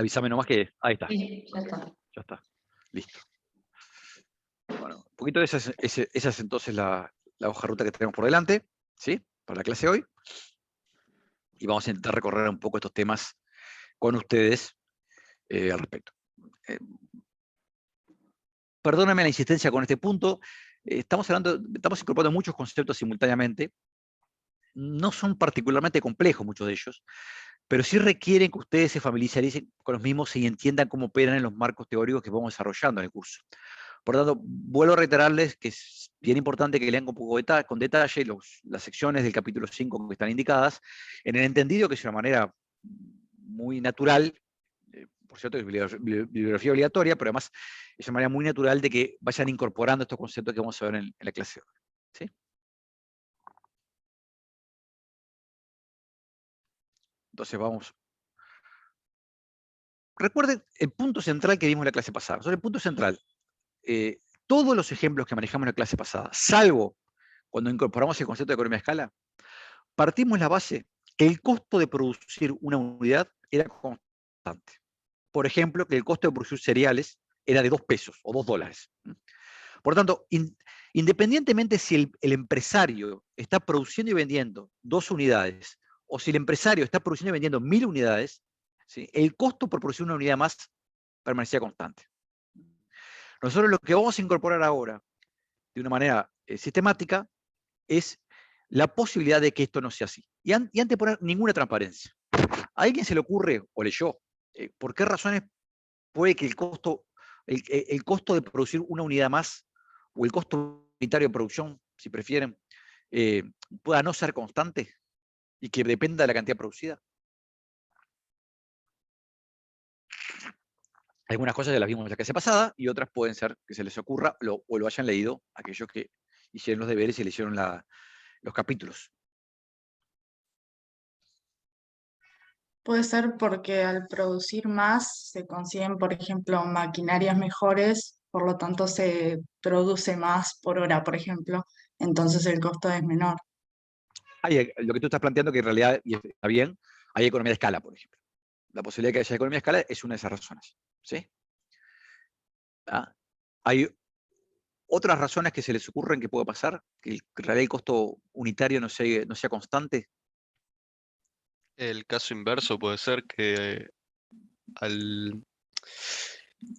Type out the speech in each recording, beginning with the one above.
Avísame nomás que... Ahí está. Sí, ya está. Ya está. Listo. Bueno, un poquito esa es entonces la hoja de ruta que tenemos por delante, ¿sí? Para la clase de hoy. Y vamos a intentar recorrer un poco estos temas con ustedes al respecto. Perdóname la insistencia con este punto. Estamos incorporando muchos conceptos simultáneamente. No son particularmente complejos muchos de ellos, pero sí requieren que ustedes se familiaricen con los mismos y entiendan cómo operan en los marcos teóricos que vamos desarrollando en el curso. Por lo tanto, vuelvo a reiterarles que es bien importante que lean con detalle las secciones del capítulo 5 que están indicadas, en el entendido que es una manera muy natural, por cierto, es bibliografía obligatoria, pero además es una manera muy natural de que vayan incorporando estos conceptos que vamos a ver en la clase de hoy. ¿Sí? Entonces vamos. Recuerden el punto central que vimos en la clase pasada. Sobre el punto central, todos los ejemplos que manejamos en la clase pasada, salvo cuando incorporamos el concepto de economía de escala, partimos de la base que el costo de producir una unidad era constante. Por ejemplo, que el costo de producir cereales era de 2 pesos o 2 dólares. Por lo tanto, independientemente si el empresario está produciendo y vendiendo 2 unidades, o si el empresario está produciendo y vendiendo 1000 unidades, ¿sí? El costo por producir una unidad más permanecía constante. Nosotros lo que vamos a incorporar ahora, de una manera sistemática, es la posibilidad de que esto no sea así. Y antes de poner ninguna transparencia, ¿a alguien se le ocurre, o leyó, por qué razones puede que el costo de producir una unidad más, o el costo unitario de producción, si prefieren, pueda no ser constante y que dependa de la cantidad producida? Algunas cosas ya las vimos en la clase pasada y otras pueden ser que se les ocurra o lo hayan leído aquellos que hicieron los deberes y leyeron los capítulos. Puede ser porque al producir más se consiguen, por ejemplo, maquinarias mejores, por lo tanto se produce más por hora, por ejemplo, entonces el costo es menor. Lo que tú estás planteando que en realidad, y está bien, hay economía de escala, por ejemplo. La posibilidad de que haya economía de escala es una de esas razones. ¿Sí? ¿Ah? Hay otras razones que se les ocurren que pueda pasar, que en realidad el costo unitario no sea constante. El caso inverso puede ser al,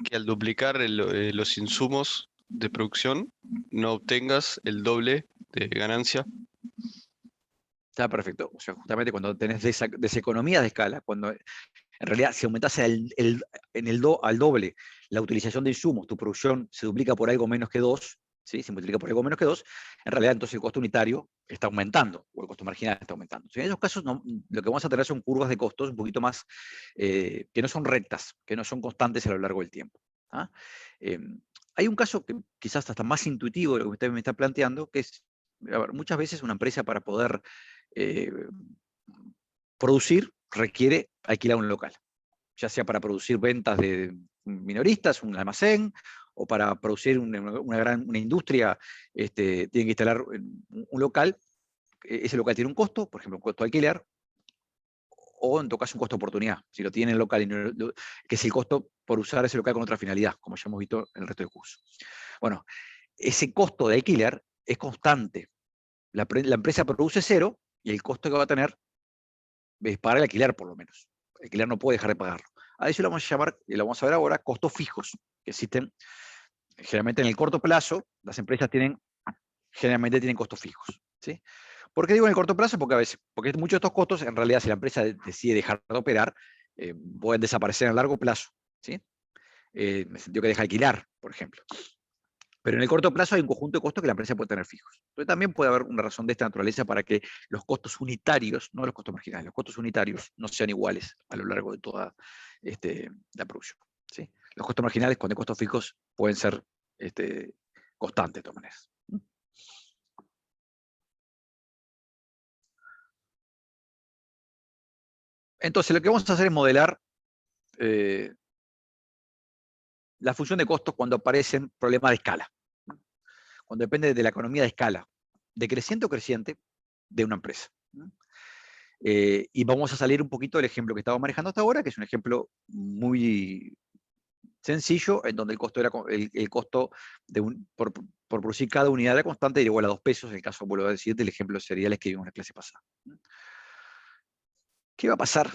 que al duplicar los insumos de producción no obtengas el doble de ganancia. Está perfecto. O sea, justamente cuando tenés deseconomía de escala, cuando en realidad si aumentás al doble la utilización de insumos, tu producción se duplica por algo menos que 2, ¿sí? Se multiplica por algo menos que 2, en realidad entonces el costo unitario está aumentando, o el costo marginal está aumentando. En esos casos lo que vamos a tener son curvas de costos un poquito más, que no son rectas, que no son constantes a lo largo del tiempo. ¿Ah? Hay un caso que quizás hasta más intuitivo de lo que usted me está planteando, que es, a ver, muchas veces una empresa para poder producir requiere alquilar un local, ya sea para producir ventas de minoristas, un almacén, o para producir una industria, tiene que instalar un local. Ese local tiene un costo, por ejemplo, un costo de alquiler, o en todo caso un costo de oportunidad, si lo tiene el local, que es el costo por usar ese local con otra finalidad, como ya hemos visto en el resto del curso. Bueno, ese costo de alquiler es constante. La empresa produce 0 y el costo que va a tener es pagar el alquiler, por lo menos. El alquiler no puede dejar de pagarlo. A eso lo vamos a llamar, y lo vamos a ver ahora, costos fijos, que existen generalmente en el corto plazo. Las empresas generalmente tienen costos fijos. ¿Sí? ¿Por qué digo en el corto plazo? Porque muchos de estos costos, en realidad, si la empresa decide dejar de operar, pueden desaparecer a largo plazo. ¿Sí? En el sentido que deja de alquilar, por ejemplo. Pero en el corto plazo hay un conjunto de costos que la empresa puede tener fijos. Entonces también puede haber una razón de esta naturaleza para que los costos unitarios, no los costos marginales, los costos unitarios no sean iguales a lo largo de toda la producción. ¿Sí? Los costos marginales con costos fijos pueden ser constantes de todas maneras. Entonces lo que vamos a hacer es modelar la función de costos cuando aparecen problemas de escala. Cuando depende de la economía de escala, decreciente o creciente, de una empresa. Y vamos a salir un poquito del ejemplo que estamos manejando hasta ahora, que es un ejemplo muy sencillo, en donde el costo, el costo por producir cada unidad era constante, era igual a 2 pesos, en el caso, vuelvo a decir, del ejemplo de cereales que vimos en la clase pasada. ¿Qué va a pasar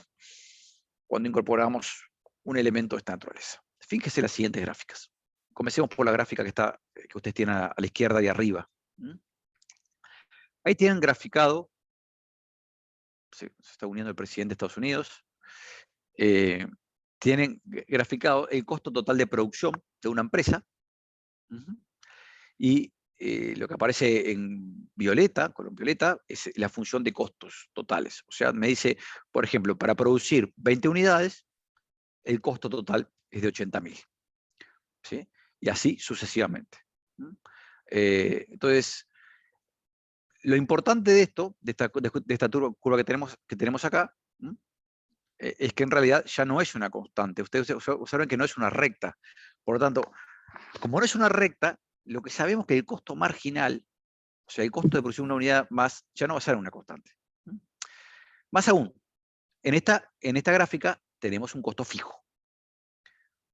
cuando incorporamos un elemento de esta naturaleza? Fíjense las siguientes gráficas. Comencemos por la gráfica que ustedes tienen a la izquierda y arriba. Ahí tienen graficado, se está uniendo el presidente de Estados Unidos, tienen graficado el costo total de producción de una empresa, y lo que aparece en violeta, color violeta, es la función de costos totales. O sea, me dice, por ejemplo, para producir 20 unidades, el costo total es de 80.000. ¿Sí? Y así sucesivamente. Entonces, lo importante de esto, de esta curva que tenemos acá, es que en realidad ya no es una constante. Ustedes observan que no es una recta. Por lo tanto, como no es una recta, lo que sabemos es que el costo marginal, o sea, el costo de producción de una unidad más, ya no va a ser una constante. Más aún, en esta gráfica tenemos un costo fijo.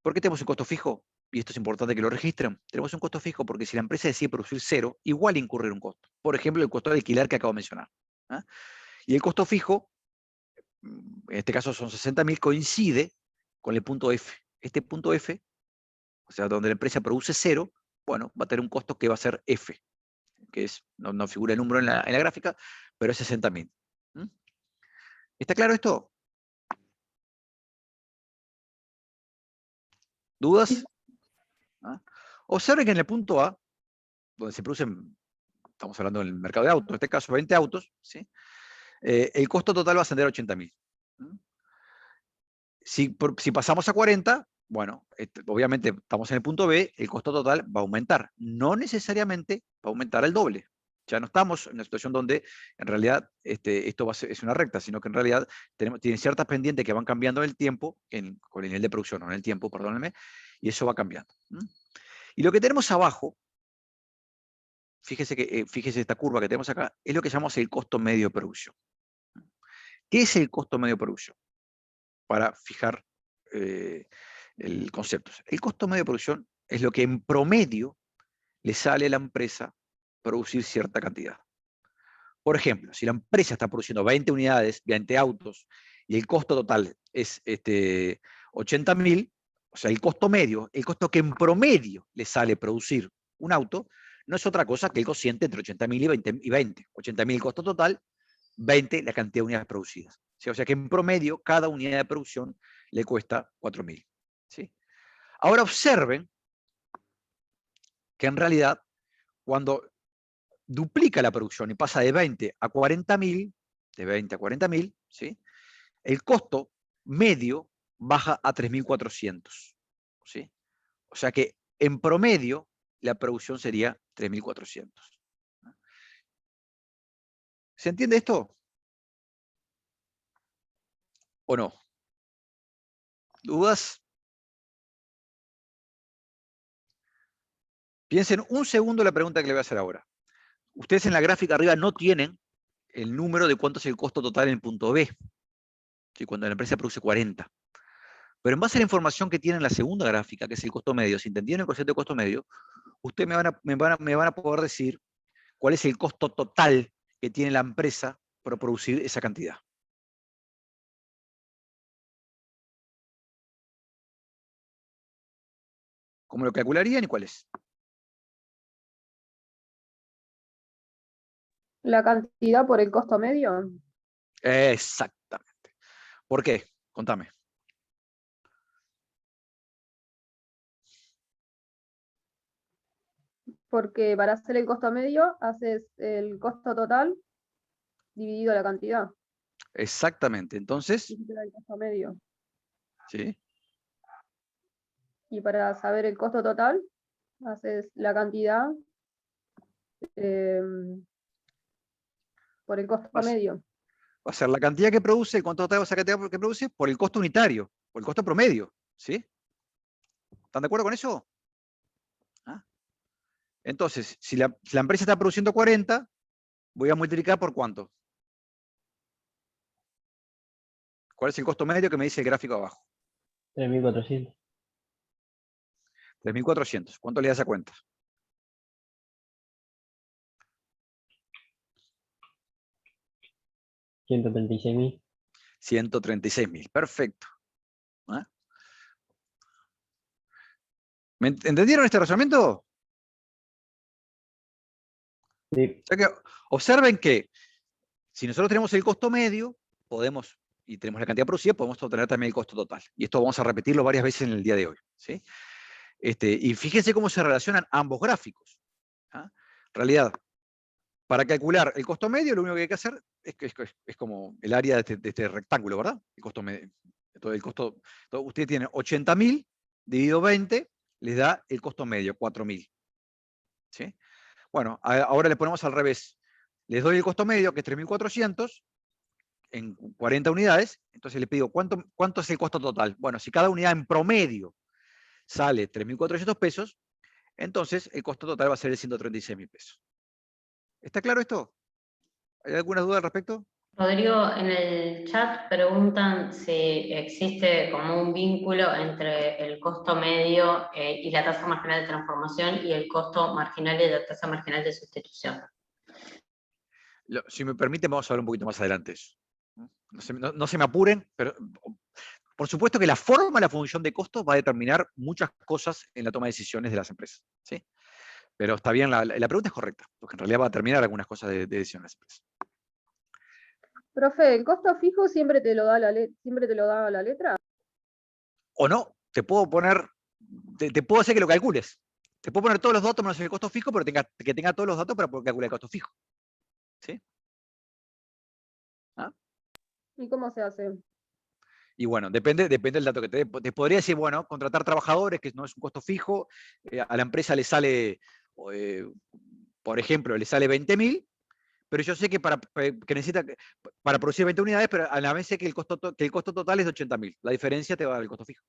¿Por qué tenemos un costo fijo? Y esto es importante que lo registren. Tenemos un costo fijo porque si la empresa decide producir 0, igual incurrir un costo. Por ejemplo, el costo de alquiler que acabo de mencionar. Y el costo fijo, en este caso son 60.000, coincide con el punto F. Este punto F, o sea, donde la empresa produce 0, bueno, va a tener un costo que va a ser F, que es, no figura el número en la gráfica, pero es 60.000. ¿Está claro esto? ¿Dudas? Observen que en el punto A, donde se producen, estamos hablando del mercado de autos, en este caso 20 autos, ¿sí? El costo total va a ascender a 80.000. Si pasamos a 40, bueno, obviamente estamos en el punto B, el costo total va a aumentar. No necesariamente va a aumentar el doble. Ya no estamos en una situación donde en realidad esto es una recta, sino que en realidad tienen ciertas pendientes que van cambiando en el tiempo, con el nivel de producción, no en el tiempo, perdónenme, y eso va cambiando. Y lo que tenemos abajo, fíjese esta curva que tenemos acá, es lo que llamamos el costo medio de producción. ¿Qué es el costo medio de producción? Para fijar el concepto. El costo medio de producción es lo que en promedio le sale a la empresa producir cierta cantidad. Por ejemplo, si la empresa está produciendo 20 unidades, 20 autos, y el costo total es 80.000, o sea, el costo medio, el costo que en promedio le sale producir un auto, no es otra cosa que el cociente entre 80.000 y 20. 80.000 el costo total, 20 la cantidad de unidades producidas. ¿Sí? O sea que en promedio cada unidad de producción le cuesta 4.000. ¿Sí? Ahora observen que en realidad cuando duplica la producción y pasa de 20 a 40.000, de 20 a 40.000, ¿sí? El costo medio baja a 3.400. ¿Sí? O sea que en promedio la producción sería 3.400. ¿Se entiende esto? ¿O no? ¿Dudas? Piensen un segundo la pregunta que le voy a hacer ahora. Ustedes en la gráfica arriba no tienen el número de cuánto es el costo total en el punto B, ¿sí? Cuando la empresa produce 40. Pero en base a la información que tiene en la segunda gráfica, que es el costo medio, si entendieron el concepto de costo medio, ustedes me van a poder decir cuál es el costo total que tiene la empresa para producir esa cantidad. ¿Cómo lo calcularían y cuál es? La cantidad por el costo medio. Exactamente. ¿Por qué? Contame. Porque para hacer el costo medio haces el costo total dividido la cantidad. Exactamente. Entonces, El costo medio. ¿sí? Y para saber el costo total, haces la cantidad por el costo medio. Va a ser la cantidad que produce, el costo total de esa cantidad que produce, por el costo unitario, por el costo promedio. ¿Sí? ¿Están de acuerdo con eso? ¿Ah? Entonces, si la empresa está produciendo 40, voy a multiplicar por ¿cuánto? ¿Cuál es el costo medio que me dice el gráfico abajo? 3.400. 3.400. ¿Cuánto le das a cuenta? 136.000. 136.000. Perfecto. ¿Ah? ¿Entendieron este razonamiento? Sí. O sea que observen que si nosotros tenemos el costo medio, podemos, y tenemos la cantidad producida, podemos obtener también el costo total. Y esto vamos a repetirlo varias veces en el día de hoy, ¿sí? Y fíjense cómo se relacionan ambos gráficos. ¿Ah? En realidad, para calcular el costo medio, lo único que hay que hacer es como el área de este rectángulo, ¿verdad? El costo medio. Entonces, usted tiene 80.000 dividido 20, les da el costo medio, 4.000. ¿Sí? Bueno, ahora le ponemos al revés. Les doy el costo medio, que es 3.400, en 40 unidades. Entonces le pido, ¿cuánto es el costo total? Bueno, si cada unidad en promedio sale 3.400 pesos, entonces el costo total va a ser de 136.000 pesos. ¿Está claro esto? ¿Hay alguna duda al respecto? Rodrigo, en el chat preguntan si existe como un vínculo entre el costo medio y la tasa marginal de transformación y el costo marginal y la tasa marginal de sustitución. Si me permite, vamos a hablar un poquito más adelante de eso. No se me apuren, pero por supuesto que la forma, la función de costos va a determinar muchas cosas en la toma de decisiones de las empresas. ¿Sí? Pero está bien, la pregunta es correcta, porque en realidad va a determinar algunas cosas de decisión de las empresas. Profe, ¿el costo fijo siempre te lo da la letra? O no, te puedo poner, te puedo hacer que lo calcules. Te puedo poner todos los datos menos el costo fijo, pero que tenga todos los datos para poder calcular el costo fijo. ¿Sí? ¿Ah? ¿Y cómo se hace? Y bueno, depende del dato que te dé. Te podría decir, bueno, contratar trabajadores, que no es un costo fijo, a la empresa le sale, por ejemplo, le sale 20.000, pero yo sé que necesita para producir 20 unidades, pero a la vez sé que el costo total es de 80.000. La diferencia te va a dar el costo fijo.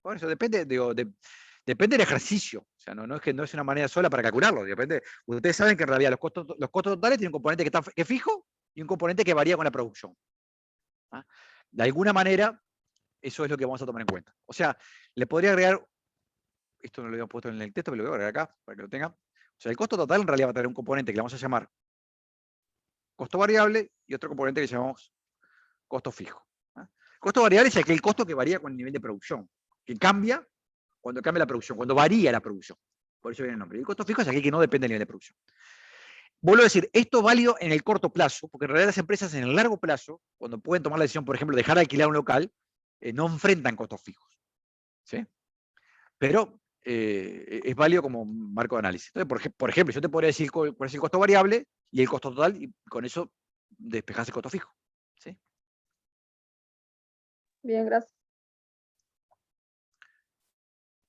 Por eso depende, depende del ejercicio. O sea, no es una manera sola para calcularlo. Depende. Ustedes saben que en realidad los costos totales tienen un componente que es fijo y un componente que varía con la producción. ¿Ah? De alguna manera, eso es lo que vamos a tomar en cuenta. O sea, le podría agregar, esto no lo había puesto en el texto, pero lo voy a agregar acá para que lo tengan. O sea, el costo total en realidad va a tener un componente que le vamos a llamar costo variable y otro componente que llamamos costo fijo. ¿Ah? Costo variable es aquel costo que varía con el nivel de producción, que cambia cuando cambia la producción, cuando varía la producción. Por eso viene el nombre. Y el costo fijo es aquel que no depende del nivel de producción. Vuelvo a decir, esto es válido en el corto plazo, porque en realidad las empresas en el largo plazo, cuando pueden tomar la decisión, por ejemplo, de dejar de alquilar un local, no enfrentan costos fijos. ¿Sí? Pero es válido como marco de análisis. Entonces, por ejemplo, yo te podría decir cuál es el costo variable y el costo total, y con eso despejás el costo fijo. ¿Sí? Bien, gracias.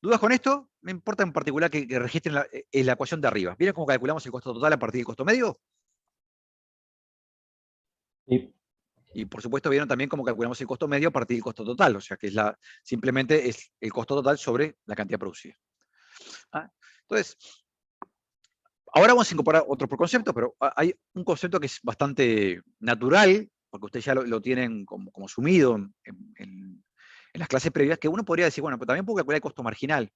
¿Dudas con esto? Me importa en particular que registren la ecuación de arriba. ¿Vieron cómo calculamos el costo total a partir del costo medio? Sí. Y por supuesto vieron también cómo calculamos el costo medio a partir del costo total, o sea que simplemente es el costo total sobre la cantidad producida. ¿Ah? Entonces, ahora vamos a incorporar otro concepto, pero hay un concepto que es bastante natural, porque ustedes ya lo tienen como sumido en las clases previas, que uno podría decir, bueno, pero también puedo calcular el costo marginal.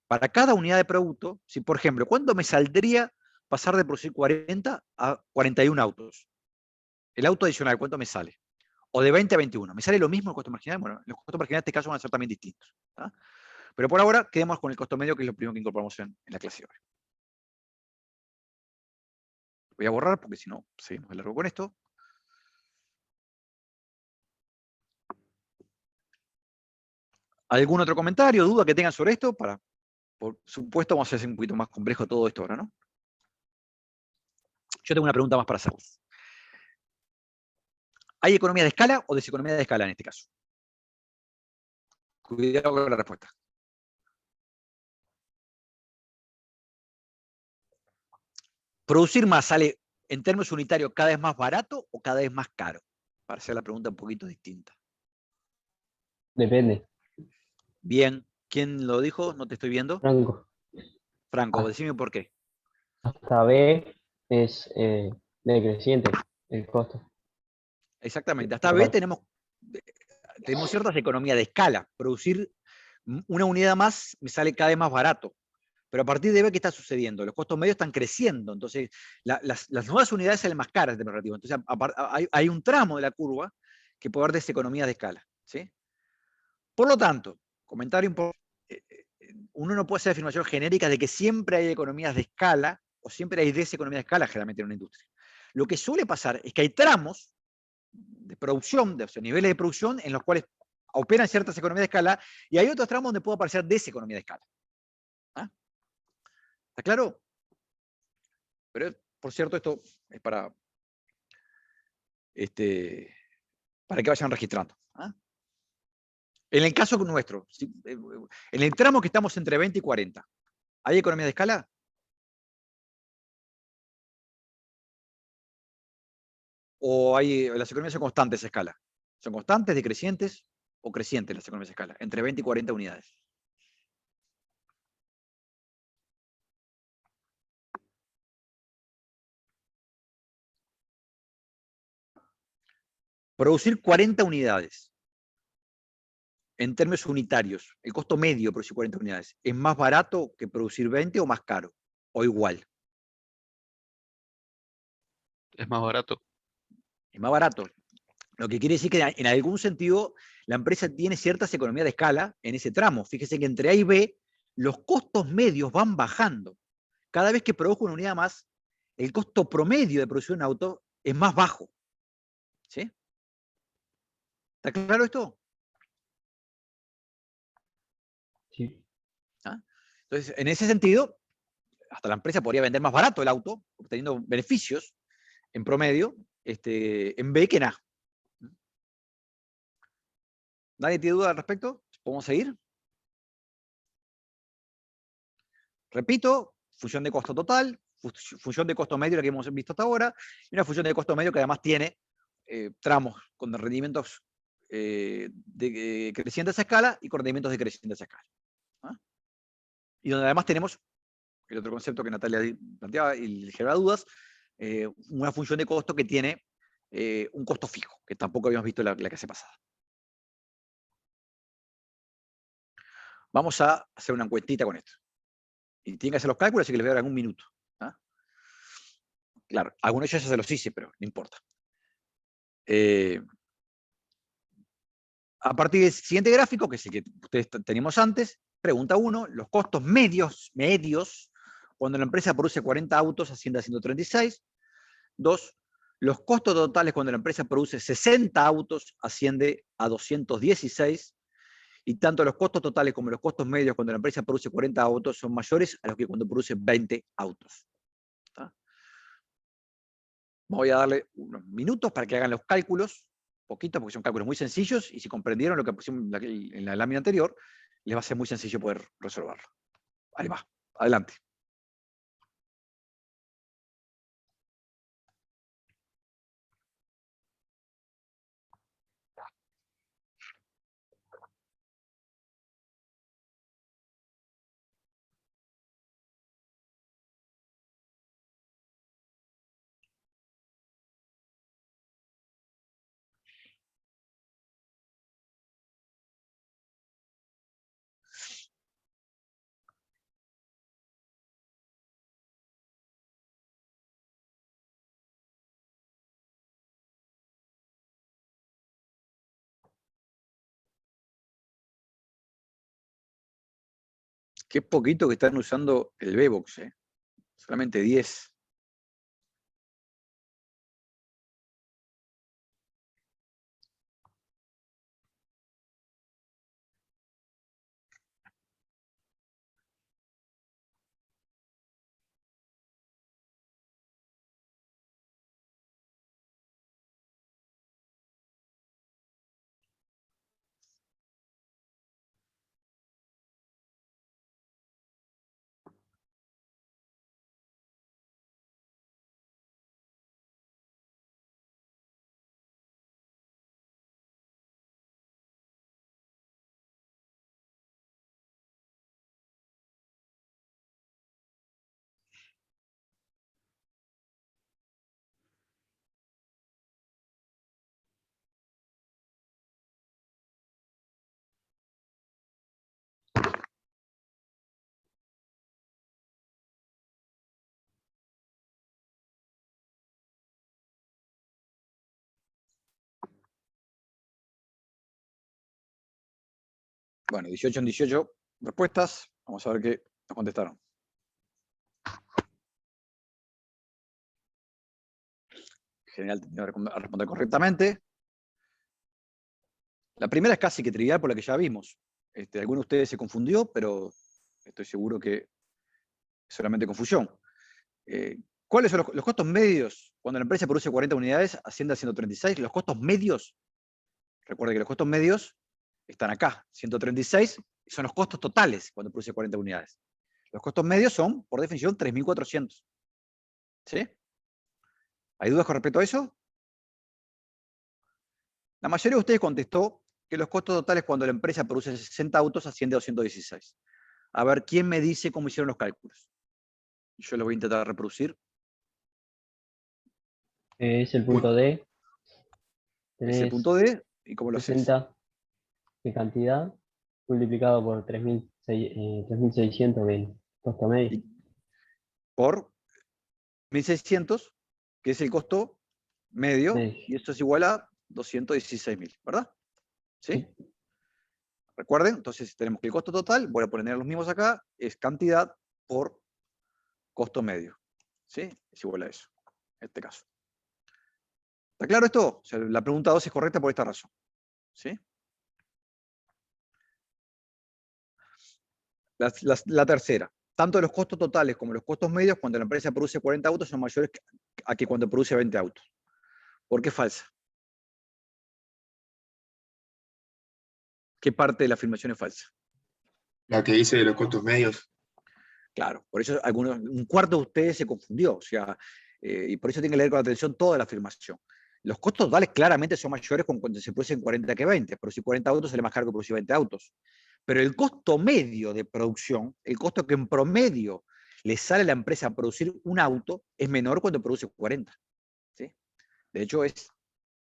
Para cada unidad de producto, si por ejemplo, ¿cuánto me saldría pasar de producir 40 a 41 autos? El auto adicional, ¿cuánto me sale? O de 20 a 21. ¿Me sale lo mismo el costo marginal? Bueno, los costos marginales en este caso van a ser también distintos. ¿Tá? Pero por ahora, quedemos con el costo medio, que es lo primero que incorporamos en la clase de hoy. Voy a borrar, porque si no, seguimos de largo con esto. ¿Algún otro comentario, duda que tengan sobre esto? Por supuesto, vamos a hacer un poquito más complejo todo esto ahora, ¿no? Yo tengo una pregunta más para hacerles. ¿Hay economía de escala o deseconomía de escala en este caso? Cuidado con la respuesta. ¿Producir más sale en términos unitarios cada vez más barato o cada vez más caro? Para hacer la pregunta un poquito distinta. Depende. Bien. ¿Quién lo dijo? No te estoy viendo. Franco. Franco, decime por qué. Hasta B es decreciente el costo. Exactamente. Hasta B tenemos ciertas economías de escala. Producir una unidad más me sale cada vez más barato. Pero a partir de B, ¿qué está sucediendo? Los costos medios están creciendo. Entonces, las nuevas unidades salen más caras de relativo. Entonces, hay un tramo de la curva que puede haber deseconomías de escala. ¿Sí? Por lo tanto, comentario importante. Uno no puede hacer afirmaciones genéricas de que siempre hay economías de escala o siempre hay deseconomías de escala generalmente en una industria. Lo que suele pasar es que hay tramos de producción, o sea, niveles de producción en los cuales operan ciertas economías de escala y hay otros tramos donde puede aparecer deseconomía de escala. ¿Ah? ¿Está claro? Pero, por cierto, esto es para que vayan registrando. ¿Ah? En el caso nuestro, en el tramo que estamos entre 20 y 40, ¿hay economía de escala? ¿O las economías son constantes a escala? ¿Son constantes, decrecientes o crecientes las economías de escala? Entre 20 y 40 unidades. Producir 40 unidades en términos unitarios, el costo medio de producir 40 unidades, ¿es más barato que producir 20 o más caro? ¿O igual? Es más barato. Es más barato. Lo que quiere decir que en algún sentido la empresa tiene ciertas economías de escala en ese tramo. Fíjese que entre A y B los costos medios van bajando. Cada vez que produzco una unidad más, el costo promedio de producir un auto es más bajo. ¿Sí? ¿Está claro esto? Sí. ¿Ah? Entonces, en ese sentido, hasta la empresa podría vender más barato el auto, obteniendo beneficios en promedio, en B que en A. ¿Nadie tiene duda al respecto? ¿Podemos seguir? Repito, función de costo total, función de costo medio, la que hemos visto hasta ahora, y una función de costo medio que además tiene tramos con rendimientos crecientes a escala y con rendimientos decrecientes a escala. ¿Ah? Y donde además tenemos el otro concepto que Natalia planteaba y le genera dudas, una función de costo que tiene un costo fijo, que tampoco habíamos visto la clase pasada. Vamos a hacer una encuestita con esto. Y tienen que hacer los cálculos, así que les voy a dar un minuto. ¿Ah? Claro, algunos de ellos ya se los hice, pero no importa. A partir del siguiente gráfico, que es el que ustedes teníamos antes, pregunta 1, los costos medios, cuando la empresa produce 40 autos, asciende a 136. 2, los costos totales cuando la empresa produce 60 autos, asciende a 216. Y tanto los costos totales como los costos medios cuando la empresa produce 40 autos son mayores a los que cuando produce 20 autos. ¿Está? Voy a darle unos minutos para que hagan los cálculos, poquito, porque son cálculos muy sencillos, y si comprendieron lo que pusimos en la lámina anterior, les va a ser muy sencillo poder resolverlo. Ahí va, adelante. Qué poquito que están usando el VBox, ¿eh? Solamente 10. Bueno, 18 en 18 respuestas. Vamos a ver qué nos contestaron. En general, tenía que responder correctamente. La primera es casi que trivial por la que ya vimos. Alguno de ustedes se confundió, pero estoy seguro que es solamente confusión. ¿Cuáles son los costos medios cuando la empresa produce 40 unidades, asciende a 136? Los costos medios, recuerden que los costos medios están acá, 136, son los costos totales cuando produce 40 unidades. Los costos medios son, por definición, 3.400. ¿Sí? ¿Hay dudas con respecto a eso? La mayoría de ustedes contestó que los costos totales cuando la empresa produce 60 autos asciende a 216. A ver, ¿quién me dice cómo hicieron los cálculos? Yo los voy a intentar reproducir. Es el punto D. Es el Tenés punto D, ¿y cómo lo haces? 60 de cantidad multiplicado por 3.600 del costo medio. Y por 1.600, que es el costo medio, Medio. y esto es igual a 216.000, ¿verdad? ¿Sí? Sí. Recuerden, entonces tenemos que el costo total, voy a poner los mismos acá, es cantidad por costo medio. ¿Sí? Es igual a eso, en este caso. ¿Está claro esto? O sea, la pregunta 2 es correcta por esta razón. ¿Sí? La tercera. Tanto los costos totales como los costos medios cuando la empresa produce 40 autos son mayores a que cuando produce 20 autos. ¿Por qué es falsa? ¿Qué parte de la afirmación es falsa? La que dice de los costos medios. Claro, por eso un cuarto de ustedes se confundió, o sea, y por eso tienen que leer con atención toda la afirmación. Los costos totales claramente son mayores cuando se producen 40 que 20. Producir 40 autos sale más caro que producir 20 autos. Pero el costo medio de producción, el costo que en promedio le sale a la empresa a producir un auto, es menor cuando produce 40. ¿Sí? De hecho,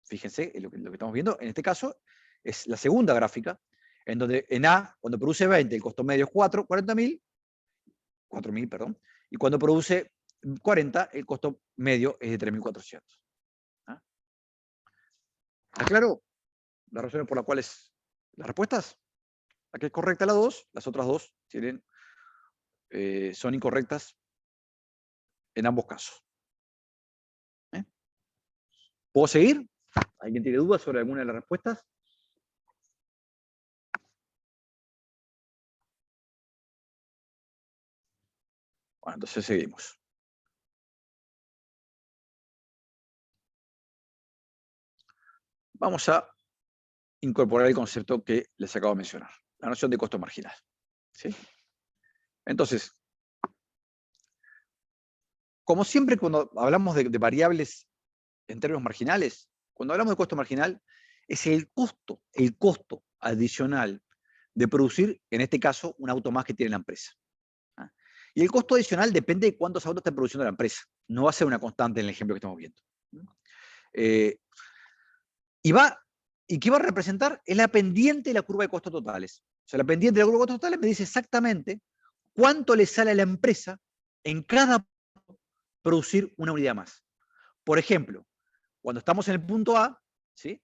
fíjense, lo que estamos viendo, en este caso, es la segunda gráfica, en donde en A, cuando produce 20, el costo medio es 4.000, perdón, y cuando produce 40, el costo medio es de 3.400. ¿Ah? ¿Está claro? Las razones por las cuales las respuestas. La que es correcta la 2, las otras dos son incorrectas en ambos casos. ¿Puedo seguir? ¿Alguien tiene dudas sobre alguna de las respuestas? Bueno, entonces seguimos. Vamos a incorporar el concepto que les acabo de mencionar, la noción de costo marginal. ¿Sí? Entonces, como siempre cuando hablamos de variables en términos marginales, cuando hablamos de costo marginal, es el costo adicional de producir, en este caso, un auto más que tiene la empresa. ¿Ah? Y el costo adicional depende de cuántos autos está produciendo la empresa. No va a ser una constante en el ejemplo que estamos viendo. ¿Y qué va a representar? Es la pendiente de la curva de costos totales. O sea, la pendiente de la curva de costos totales me dice exactamente cuánto le sale a la empresa en cada producir una unidad más. Por ejemplo, cuando estamos en el punto A, ¿sí?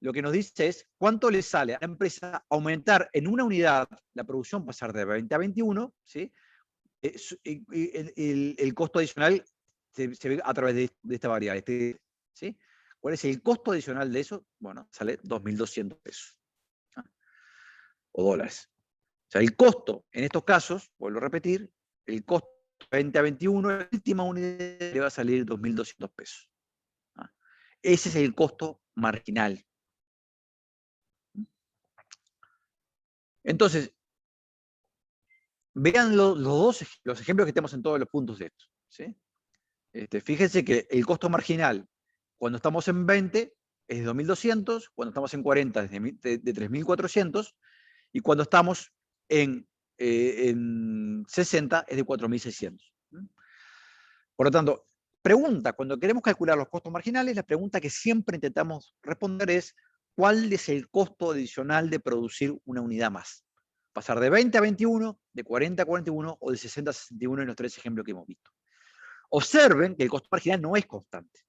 Lo que nos dice es cuánto le sale a la empresa aumentar en una unidad la producción, pasar de 20 a 21, ¿sí? El costo adicional se ve a través de esta variable, ¿sí? ¿Cuál es el costo adicional de eso? Bueno, sale 2.200 pesos. ¿Ah? O dólares. O sea, el costo, en estos casos, vuelvo a repetir, el costo 20 a 21, la última unidad le va a salir 2.200 pesos. ¿Ah? Ese es el costo marginal. Entonces, vean los ejemplos que tenemos en todos los puntos de esto. ¿Sí? Fíjense que el costo marginal, cuando estamos en 20, es de 2.200, cuando estamos en 40 es de 3.400, y cuando estamos en 60 es de 4.600. Por lo tanto, cuando queremos calcular los costos marginales, la pregunta que siempre intentamos responder es, ¿cuál es el costo adicional de producir una unidad más? Pasar de 20 a 21, de 40 a 41 o de 60 a 61 en los tres ejemplos que hemos visto. Observen que el costo marginal no es constante.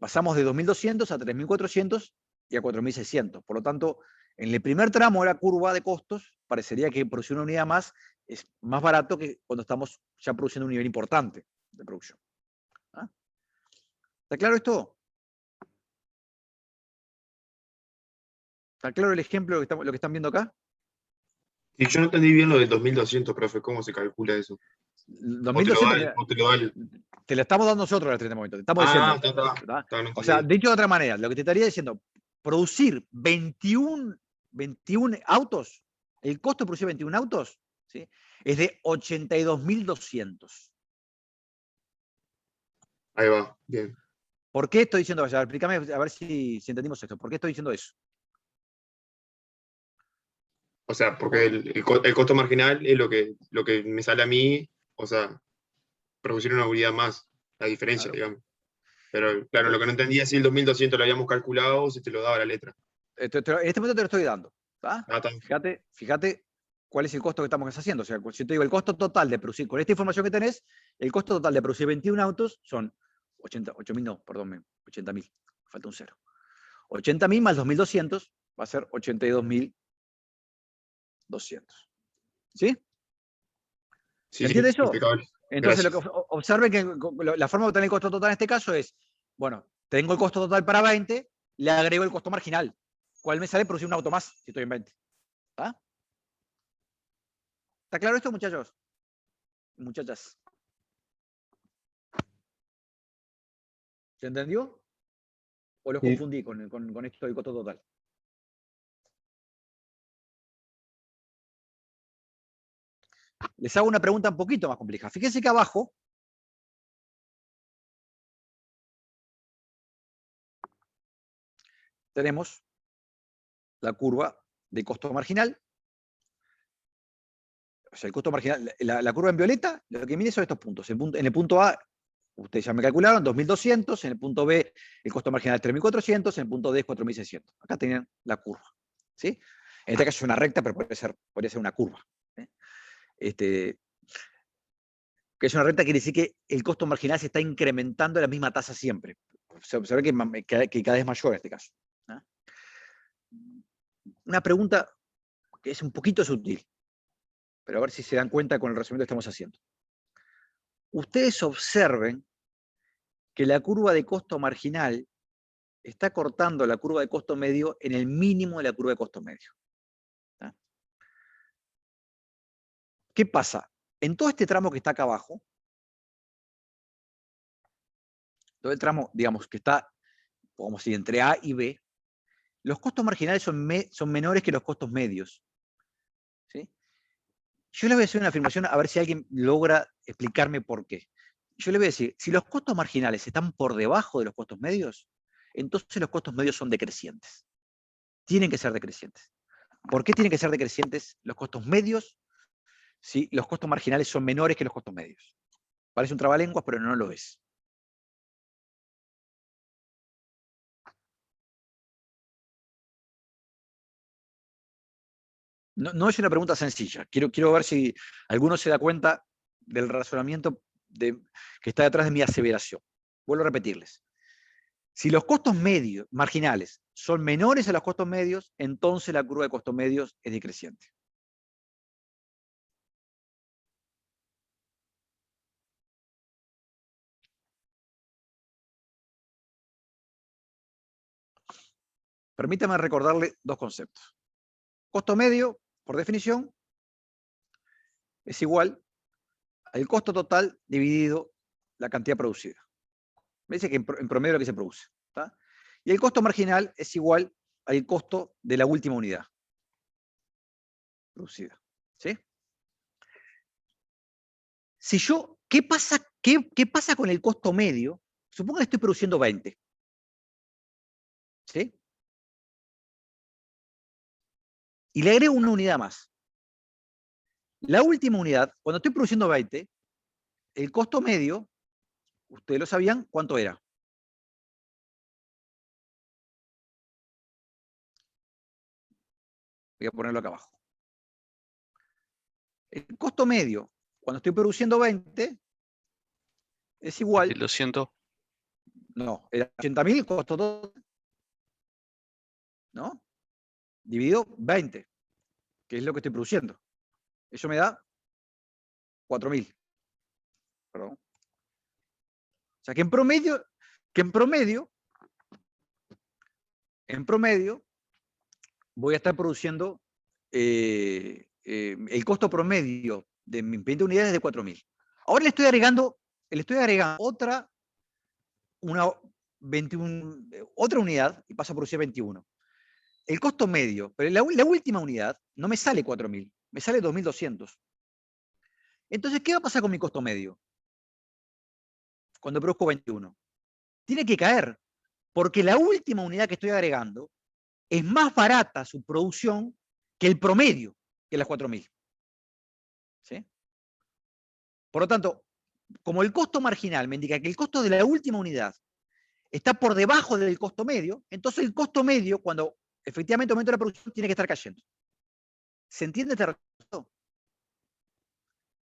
Pasamos de 2.200 a 3.400 y a 4.600. Por lo tanto, En el primer tramo de la curva de costos, parecería que producir una unidad más es más barato que cuando estamos ya produciendo un nivel importante de producción. ¿Ah? ¿Está claro esto? ¿Está claro el ejemplo de lo que están viendo acá? Y yo no entendí bien lo del 2200, profe, ¿cómo se calcula eso? O te lo 2200, da, mira, o te lo da te lo estamos dando nosotros en este momento. Te estamos Ah, diciendo. está, no O sea, entendí. dicho de otra manera, lo que te estaría diciendo, producir 21 autos, el costo de producir 21 autos, ¿sí?, es de 82.200. Ahí va, bien. ¿Por qué estoy diciendo eso? Explícame a ver si entendimos esto. ¿Por qué estoy diciendo eso? O sea, porque el costo marginal es lo que me sale a mí, o sea, producir una unidad más, la diferencia, Claro. digamos. Pero claro, lo que no entendía es si el 2200 lo habíamos calculado o si te lo daba la letra. En este momento te lo estoy dando. ¿Tá? Ah, está. Fíjate cuál es el costo que estamos haciendo. O sea, si yo te digo el costo total de producir, con esta información que tenés, el costo total de producir 21 autos son 80.000, falta un cero. 80.000 más 2.200 va a ser 82.200. ¿Sí? ¿Se Sí, entiende eso? impecable. Entonces, Gracias. observen que la forma de obtener el costo total en este caso es, bueno, tengo el costo total para 20, le agrego el costo marginal. ¿Cuál me sale producir un auto más si estoy en 20? ¿Ah? ¿Está claro esto, muchachos? Muchachas. ¿Se entendió? ¿O los Sí. confundí con esto del costo total? Les hago una pregunta un poquito más compleja. Fíjense que abajo tenemos la curva de costo marginal. O sea, el costo marginal, la curva en violeta, lo que mide son estos puntos. En el punto A, ustedes ya me calcularon, 2.200. En el punto B, el costo marginal es 3.400. En el punto D es 4.600. Acá tenían la curva. ¿Sí? En este caso es una recta, pero podría ser una curva. Que es una recta quiere decir que el costo marginal se está incrementando a la misma tasa siempre. Se observa que cada vez es mayor en este caso. Una pregunta que es un poquito sutil, pero a ver si se dan cuenta con el resumen que estamos haciendo. Ustedes observen que la curva de costo marginal está cortando la curva de costo medio en el mínimo de la curva de costo medio. ¿Qué pasa? En todo este tramo que está acá abajo, todo el tramo, digamos, que está, podemos decir, entre A y B, los costos marginales son menores que los costos medios. ¿Sí? Yo les voy a hacer una afirmación a ver si alguien logra explicarme por qué. Yo les voy a decir, si los costos marginales están por debajo de los costos medios, entonces los costos medios son decrecientes. Tienen que ser decrecientes. ¿Por qué tienen que ser decrecientes los costos medios si los costos marginales son menores que los costos medios? Parece un trabalenguas, pero no lo es. No es una pregunta sencilla. Quiero ver si alguno se da cuenta del razonamiento que está detrás de mi aseveración. Vuelvo a repetirles. Si los costos medios, marginales, son menores a los costos medios, entonces la curva de costos medios es decreciente. Permítame recordarle dos conceptos. Costo medio, por definición, es igual al costo total dividido la cantidad producida. Me dice que en promedio lo que se produce. ¿Tá? Y el costo marginal es igual al costo de la última unidad producida. ¿Sí? Si yo, ¿qué pasa con el costo medio? Supongo que estoy produciendo 20. ¿Sí? Y le agrego una unidad más. La última unidad, cuando estoy produciendo 20, el costo medio, ustedes lo sabían, ¿cuánto era? Voy a ponerlo acá abajo. El costo medio, cuando estoy produciendo 20, es igual. Lo siento. No, era 80.000 costo total. ¿No? dividido 20, que es lo que estoy produciendo. Eso me da 4.000. Perdón. O sea que en promedio, voy a estar produciendo el costo promedio de mis 20 unidades de 4.000. Ahora le estoy agregando otra unidad y paso a producir 21. El costo medio, pero la última unidad no me sale 4.000, me sale 2.200. Entonces, ¿qué va a pasar con mi costo medio cuando produzco 21? Tiene que caer, porque la última unidad que estoy agregando es más barata su producción que el promedio, que las 4.000. ¿Sí? Por lo tanto, como el costo marginal me indica que el costo de la última unidad está por debajo del costo medio, entonces el costo medio, cuando efectivamente aumenta la producción, tiene que estar cayendo. ¿Se entiende este resultado?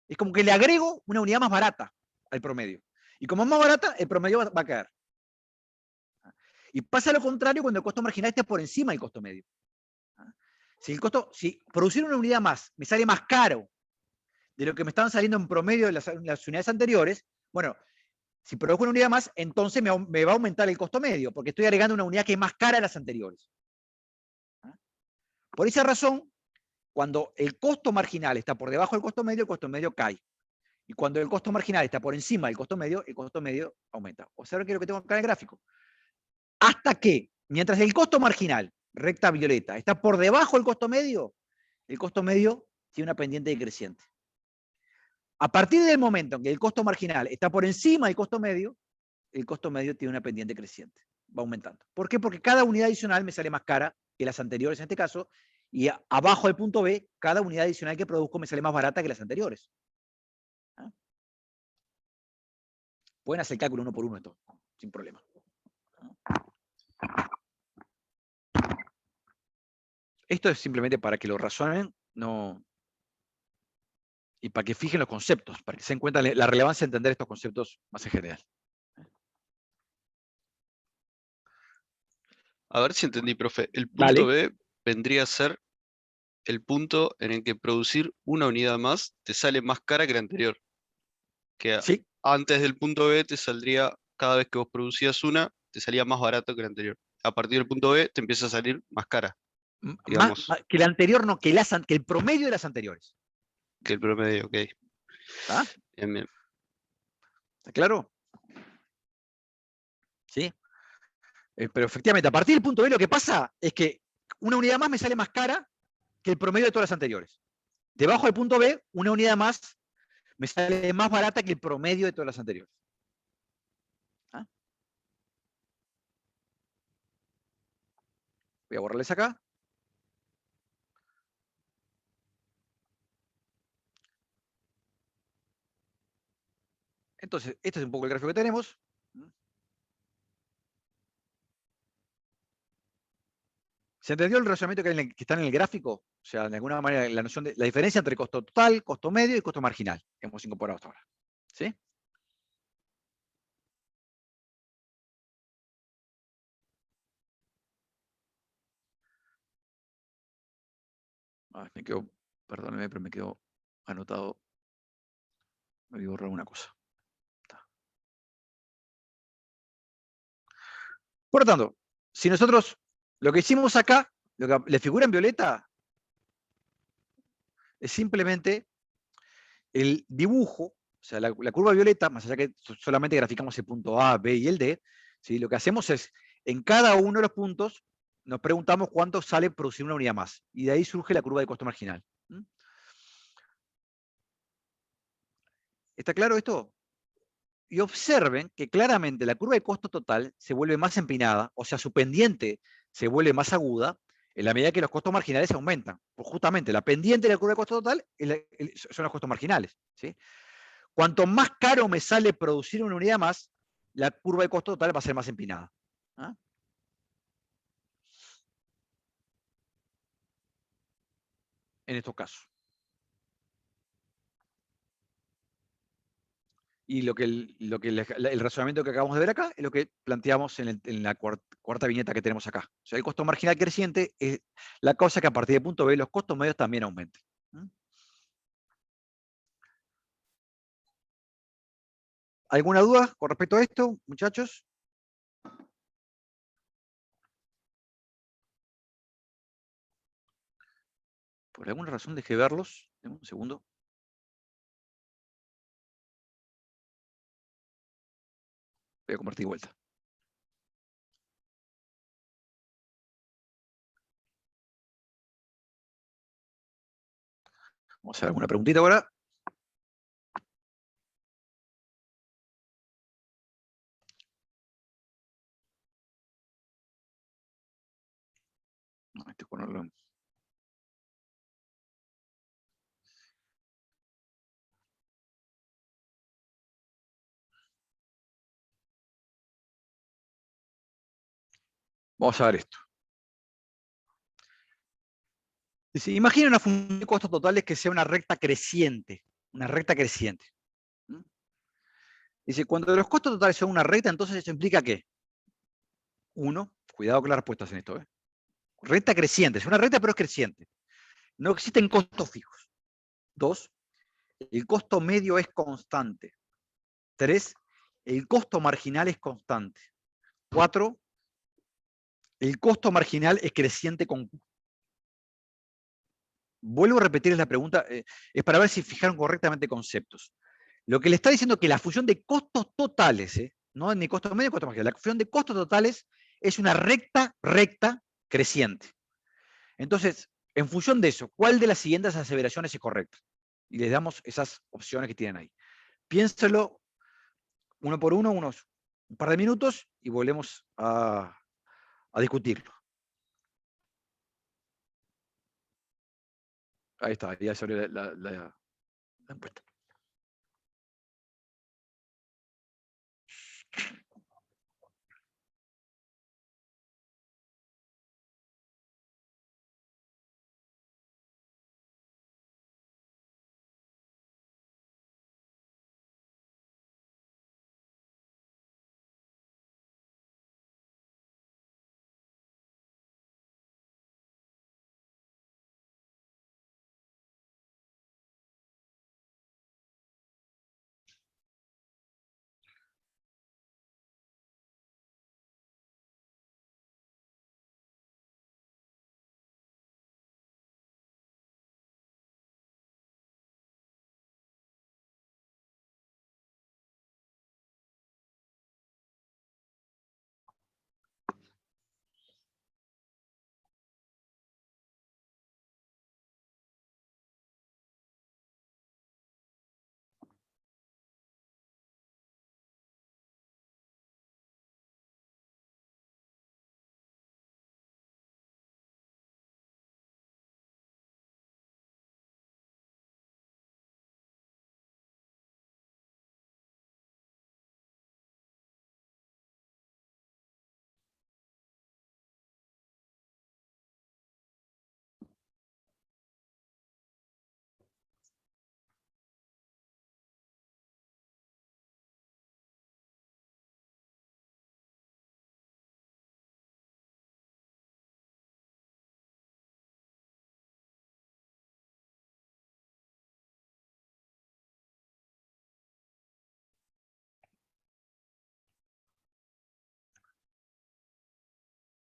Es como que le agrego una unidad más barata al promedio. Y como es más barata, el promedio va a caer. Y pasa lo contrario cuando el costo marginal esté por encima del costo medio. Si producir una unidad más me sale más caro de lo que me estaban saliendo en promedio de las unidades anteriores, bueno, si produzco una unidad más, entonces me va a aumentar el costo medio, porque estoy agregando una unidad que es más cara a las anteriores. Por esa razón, cuando el costo marginal está por debajo del costo medio cae. Y cuando el costo marginal está por encima del costo medio, el costo medio aumenta. Observen que es lo que tengo acá en el gráfico. Hasta que, mientras el costo marginal, recta violeta, está por debajo del costo medio, el costo medio tiene una pendiente decreciente. A partir del momento en que el costo marginal está por encima del costo medio, el costo medio tiene una pendiente creciente. Va aumentando. ¿Por qué? Porque cada unidad adicional me sale más cara que las anteriores en este caso, y abajo del punto B, cada unidad adicional que produzco me sale más barata que las anteriores. ¿Ah? Pueden hacer el cálculo uno por uno esto, sin problema. Esto es simplemente para que lo razonen, y para que fijen los conceptos, para que se den cuenta la relevancia de entender estos conceptos más en general. A ver si entendí, profe. El Dale. punto B vendría a ser el punto en el que producir una unidad más te sale más cara que la anterior. Que Sí, antes del punto B te saldría, cada vez que vos producías una, te salía más barato que la anterior. A partir del punto B te empieza a salir más cara, digamos, que la anterior no, que el promedio de las anteriores. que el promedio, ok. ¿Está? Bien, bien. ¿Está claro? ¿Sí? Pero efectivamente, a partir del punto B lo que pasa es que una unidad más me sale más cara que el promedio de todas las anteriores. Debajo del punto B, una unidad más me sale más barata que el promedio de todas las anteriores. ¿Ah? Voy a borrarles acá. Entonces, este es un poco el gráfico que tenemos. ¿Se entendió el razonamiento que está en el gráfico? O sea, de alguna manera, la noción de la diferencia entre costo total, costo medio y costo marginal que hemos incorporado hasta ahora. ¿Sí? Perdóneme, pero me quedó anotado. Me voy a borrar una cosa. Por lo tanto, si nosotros lo que hicimos acá, lo que le figura en violeta, es simplemente el dibujo, o sea, la curva violeta, más allá que solamente graficamos el punto A, B y el D, ¿sí? Lo que hacemos es, en cada uno de los puntos, nos preguntamos cuánto sale producir una unidad más. Y de ahí surge la curva de costo marginal. ¿Está claro esto? Y observen que claramente la curva de costo total se vuelve más empinada, o sea, su pendiente se vuelve más aguda en la medida que los costos marginales aumentan. Pues justamente la pendiente de la curva de costo total son los costos marginales. ¿Sí? Cuanto más caro me sale producir una unidad más, la curva de costo total va a ser más empinada. ¿Ah? En estos casos. Y el razonamiento que acabamos de ver acá es lo que planteamos en la cuarta viñeta que tenemos acá. O sea, el costo marginal creciente es la causa que a partir del punto B los costos medios también aumenten. ¿Alguna duda con respecto a esto, muchachos? Por alguna razón dejé verlos. Deme un segundo. Voy a compartir vuelta. Vamos a hacer alguna preguntita ahora. No, este ponerlo. Vamos a ver esto. Dice, imagina una función de costos totales que sea una recta creciente. Una recta creciente. Dice, cuando los costos totales son una recta, entonces eso implica ¿qué? Uno, cuidado con las respuestas en esto. Recta creciente. Es una recta, pero es creciente. No existen costos fijos. 2, el costo medio es constante. 3, el costo marginal es constante. 4, el costo marginal es creciente con Q. Vuelvo a repetir la pregunta, es para ver si fijaron correctamente conceptos. Lo que le está diciendo es que la función de costos totales, no ni costo medio ni costo marginal, la función de costos totales es una recta creciente. Entonces, en función de eso, ¿cuál de las siguientes aseveraciones es correcta? Y les damos esas opciones que tienen ahí. Piénselo uno por uno, un par de minutos, y volvemos a discutirlo. Ahí está, ya se abrió la encuesta.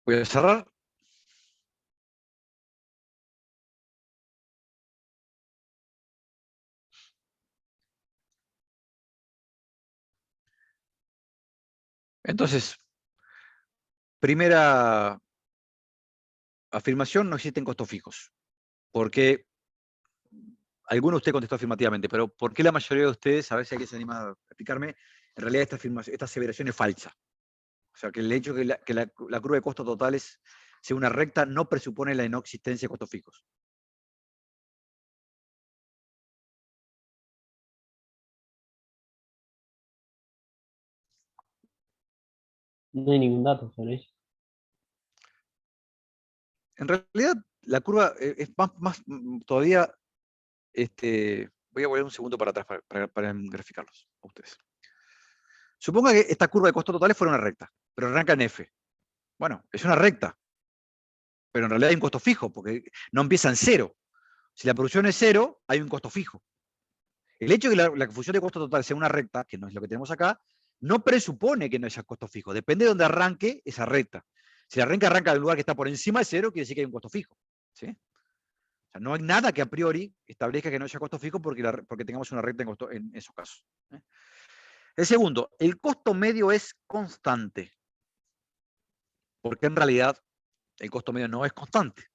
Voy a cerrar. Entonces, primera afirmación, no existen costos fijos. Porque alguno de ustedes contestó afirmativamente, pero ¿por qué la mayoría de ustedes, a ver si alguien se anima a explicarme, en realidad esta aseveración es falsa? O sea, que el hecho de que la curva de costos totales sea una recta no presupone la no existencia de costos fijos. No hay ningún dato sobre eso. En realidad, la curva es todavía voy a volver un segundo para atrás para graficarlos a ustedes. Suponga que esta curva de costos totales fuera una recta, pero arranca en F. Bueno, es una recta, pero en realidad hay un costo fijo, porque no empieza en cero. Si la producción es cero, hay un costo fijo. El hecho de que la función de costo total sea una recta, que no es lo que tenemos acá, no presupone que no haya costo fijo. Depende de dónde arranque esa recta. Si la recta arranca del lugar que está por encima de cero, quiere decir que hay un costo fijo. ¿Sí? O sea, no hay nada que a priori establezca que no haya costo fijo porque tengamos una recta en esos casos. El segundo, el costo medio es constante. Porque en realidad el costo medio no es constante.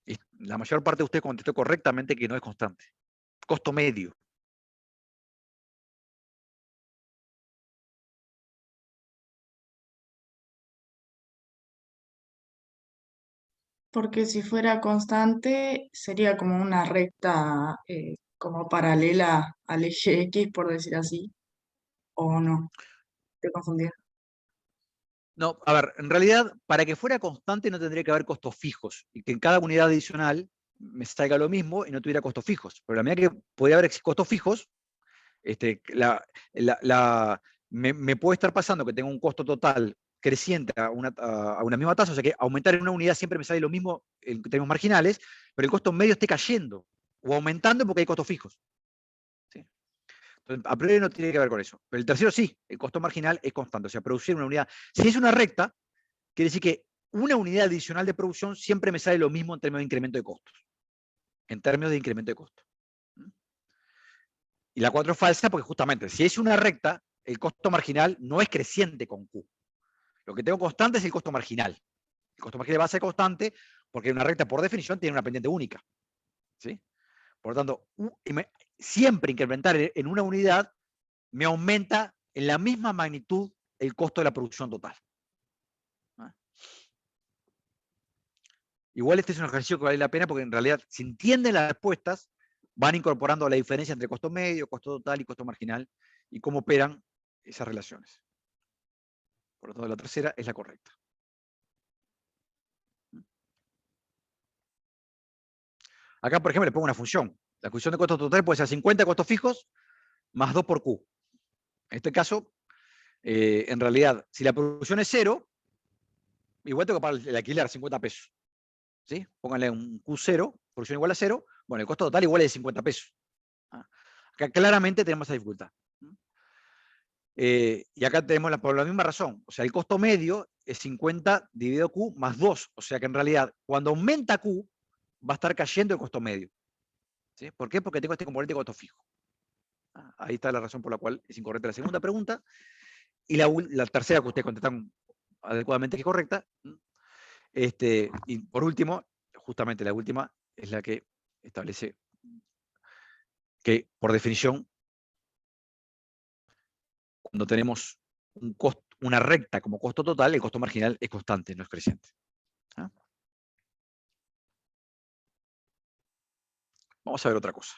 Y la mayor parte de ustedes contestó correctamente que no es constante. Costo medio. Porque si fuera constante, sería como una recta como paralela al eje X, por decir así, o no, te confundí. No, a ver, en realidad, para que fuera constante no tendría que haber costos fijos y que en cada unidad adicional me salga lo mismo y no tuviera costos fijos. Pero a la medida que podría haber costos fijos, me puede estar pasando que tengo un costo total creciente a una misma tasa, o sea que aumentar en una unidad siempre me sale lo mismo en términos marginales, pero el costo medio esté cayendo o aumentando porque hay costos fijos. ¿Sí? Entonces, a priori no tiene que ver con eso. Pero el tercero sí, el costo marginal es constante, o sea, producir una unidad. Si es una recta, quiere decir que una unidad adicional de producción siempre me sale lo mismo en términos de incremento de costos. En términos de incremento de costos. Y la 4 es falsa porque justamente, si es una recta, el costo marginal no es creciente con Q. Lo que tengo constante es el costo marginal. El costo marginal va a ser constante porque una recta, por definición, tiene una pendiente única. ¿Sí? Por lo tanto, siempre incrementar en una unidad me aumenta en la misma magnitud el costo de la producción total. Igual este es un ejercicio que vale la pena porque en realidad, si entienden las respuestas, van incorporando la diferencia entre costo medio, costo total y costo marginal y cómo operan esas relaciones. Por lo tanto, la tercera es la correcta. Acá, por ejemplo, le pongo una función. La función de costo total puede ser 50 costos fijos más 2 por Q. En este caso, en realidad, si la producción es 0, igual tengo que pagar el alquiler 50 pesos. ¿Sí? Pónganle un Q0, producción igual a 0, bueno, el costo total igual es de 50 pesos. Acá claramente tenemos esa dificultad. Y acá tenemos por la misma razón. O sea, el costo medio es 50 dividido Q más 2. O sea que en realidad, cuando aumenta Q, va a estar cayendo el costo medio. ¿Sí? ¿Por qué? Porque tengo este componente de costo fijo. Ahí está la razón por la cual es incorrecta la segunda pregunta. Y la tercera que ustedes contestan adecuadamente que es correcta. Y por último, justamente la última es la que establece que, por definición, cuando tenemos una recta como costo total, el costo marginal es constante, no es creciente. Vamos a ver otra cosa.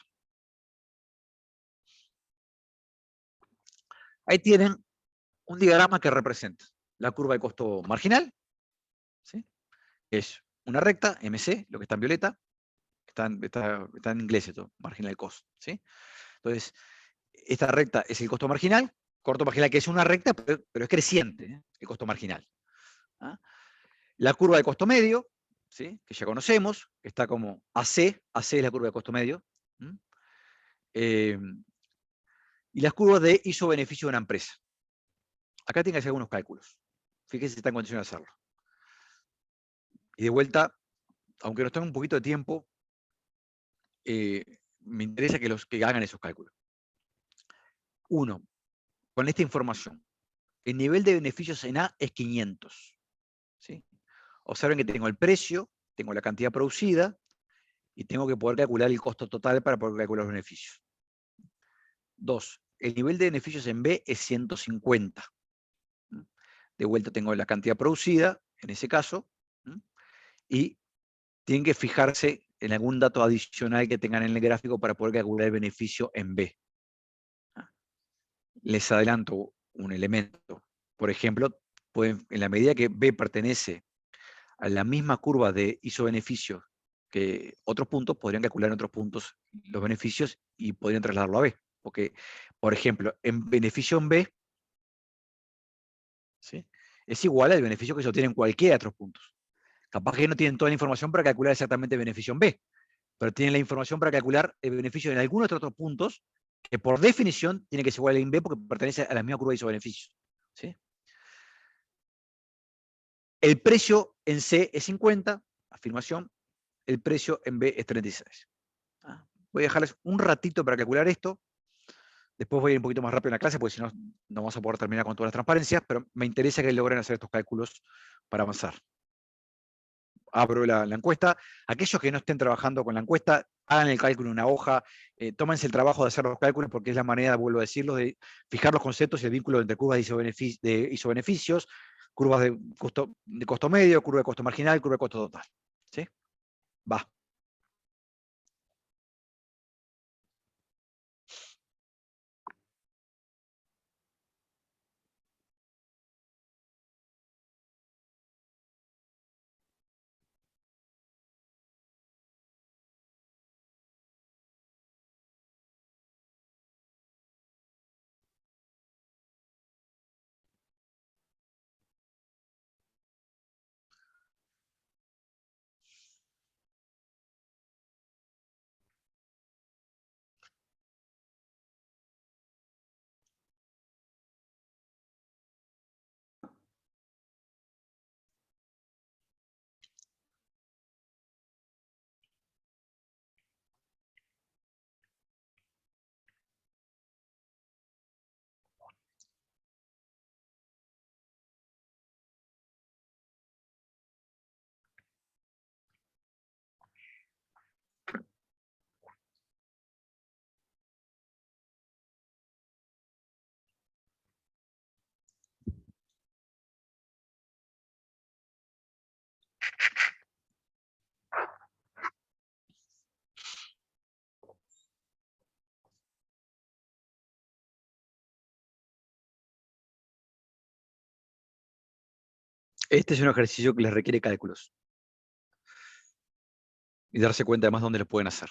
Ahí tienen un diagrama que representa la curva de costo marginal. ¿Sí? Es una recta, MC, lo que está en violeta. Está en inglés esto, marginal cost. ¿Sí? Entonces, esta recta es el costo marginal, corto marginal que es una recta, pero es creciente, el costo marginal. La curva de costo medio, ¿sí? Que ya conocemos, que está como AC es la curva de costo medio. Y las curvas de ISO-beneficio de una empresa. Acá tienen que hacer algunos cálculos. Fíjense si está en condición de hacerlo. Y de vuelta, aunque nos tenga un poquito de tiempo, me interesa que hagan esos cálculos. Uno, con esta información, el nivel de beneficios en A es 500. ¿Sí? Observen que tengo el precio, tengo la cantidad producida, y tengo que poder calcular el costo total para poder calcular los beneficios. 2. El nivel de beneficios en B es 150. De vuelta tengo la cantidad producida, en ese caso, y tienen que fijarse en algún dato adicional que tengan en el gráfico para poder calcular el beneficio en B. Les adelanto un elemento. Por ejemplo, en la medida que B pertenece a la misma curva de ISO-beneficio que otros puntos podrían calcular en otros puntos los beneficios y podrían trasladarlo a B. Porque, por ejemplo, en beneficio en B, ¿sí?, es igual al beneficio que se obtiene en cualquiera de otros puntos. Capaz que no tienen toda la información para calcular exactamente el beneficio en B, pero tienen la información para calcular el beneficio en algunos de otros puntos, que por definición tiene que ser igual en B porque pertenece a la misma curva de isobeneficios. ¿Sí? El precio en C es 50, afirmación. El precio en B es 36. Voy a dejarles un ratito para calcular esto. Después voy a ir un poquito más rápido en la clase, porque si no, no vamos a poder terminar con todas las transparencias, pero me interesa que logren hacer estos cálculos para avanzar. Abro la encuesta. Aquellos que no estén trabajando con la encuesta, hagan el cálculo en una hoja, tómense el trabajo de hacer los cálculos, porque es la manera, vuelvo a decirlo, de fijar los conceptos y el vínculo entre curvas de isobeneficios, curvas de costo medio, curva de costo marginal, curva de costo total. ¿Sí? Va. Este es un ejercicio que les requiere cálculos. Y darse cuenta además dónde lo pueden hacer.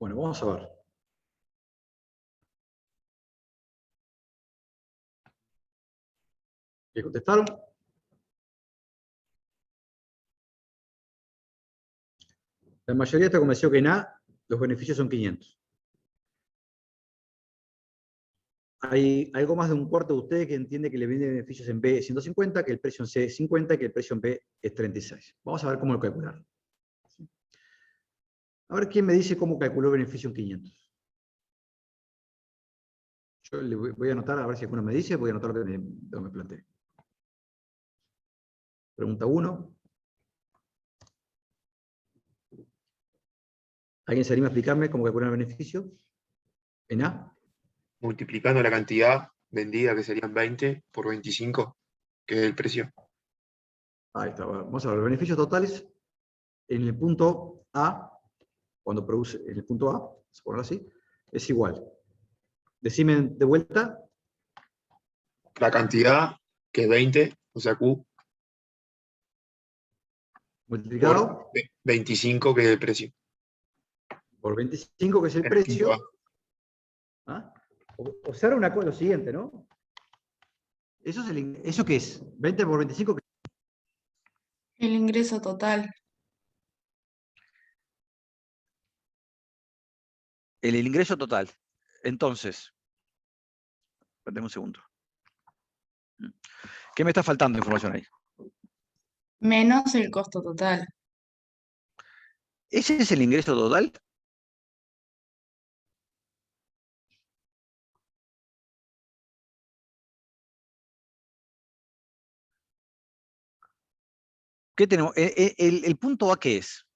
Bueno, vamos a ver. ¿Qué contestaron? La mayoría está convencido que en A los beneficios son 500. Hay algo más de un cuarto de ustedes que entiende que le venden beneficios en B 150, que el precio en C es 50 y que el precio en B es 36. Vamos a ver cómo lo calcular. A ver quién me dice cómo calculó el beneficio en 500. Yo le voy a anotar, a ver si alguno me dice, voy a anotar lo que me planteé. Pregunta 1. ¿Alguien se anima a explicarme cómo calcular el beneficio en A? Multiplicando la cantidad vendida, que serían 20 por 25, que es el precio. Ahí está. Vamos a ver, los beneficios totales en el punto A, cuando produce en el punto A, vamos a ponerlo así, es igual. Decime de vuelta. La cantidad, que es 20, o sea, Q, Multiplicado por 25, que es el precio. por 25, que es el En el punto A. precio. ¿Ah? Observa una cosa, lo siguiente, ¿no? ¿Eso qué es? 20 por 25, El ingreso total. el ingreso total. Entonces, espérame un segundo. ¿Qué me está faltando de información ahí? Menos el costo total. ¿Ese es el ingreso total? ¿Qué tenemos? ¿El punto A qué es?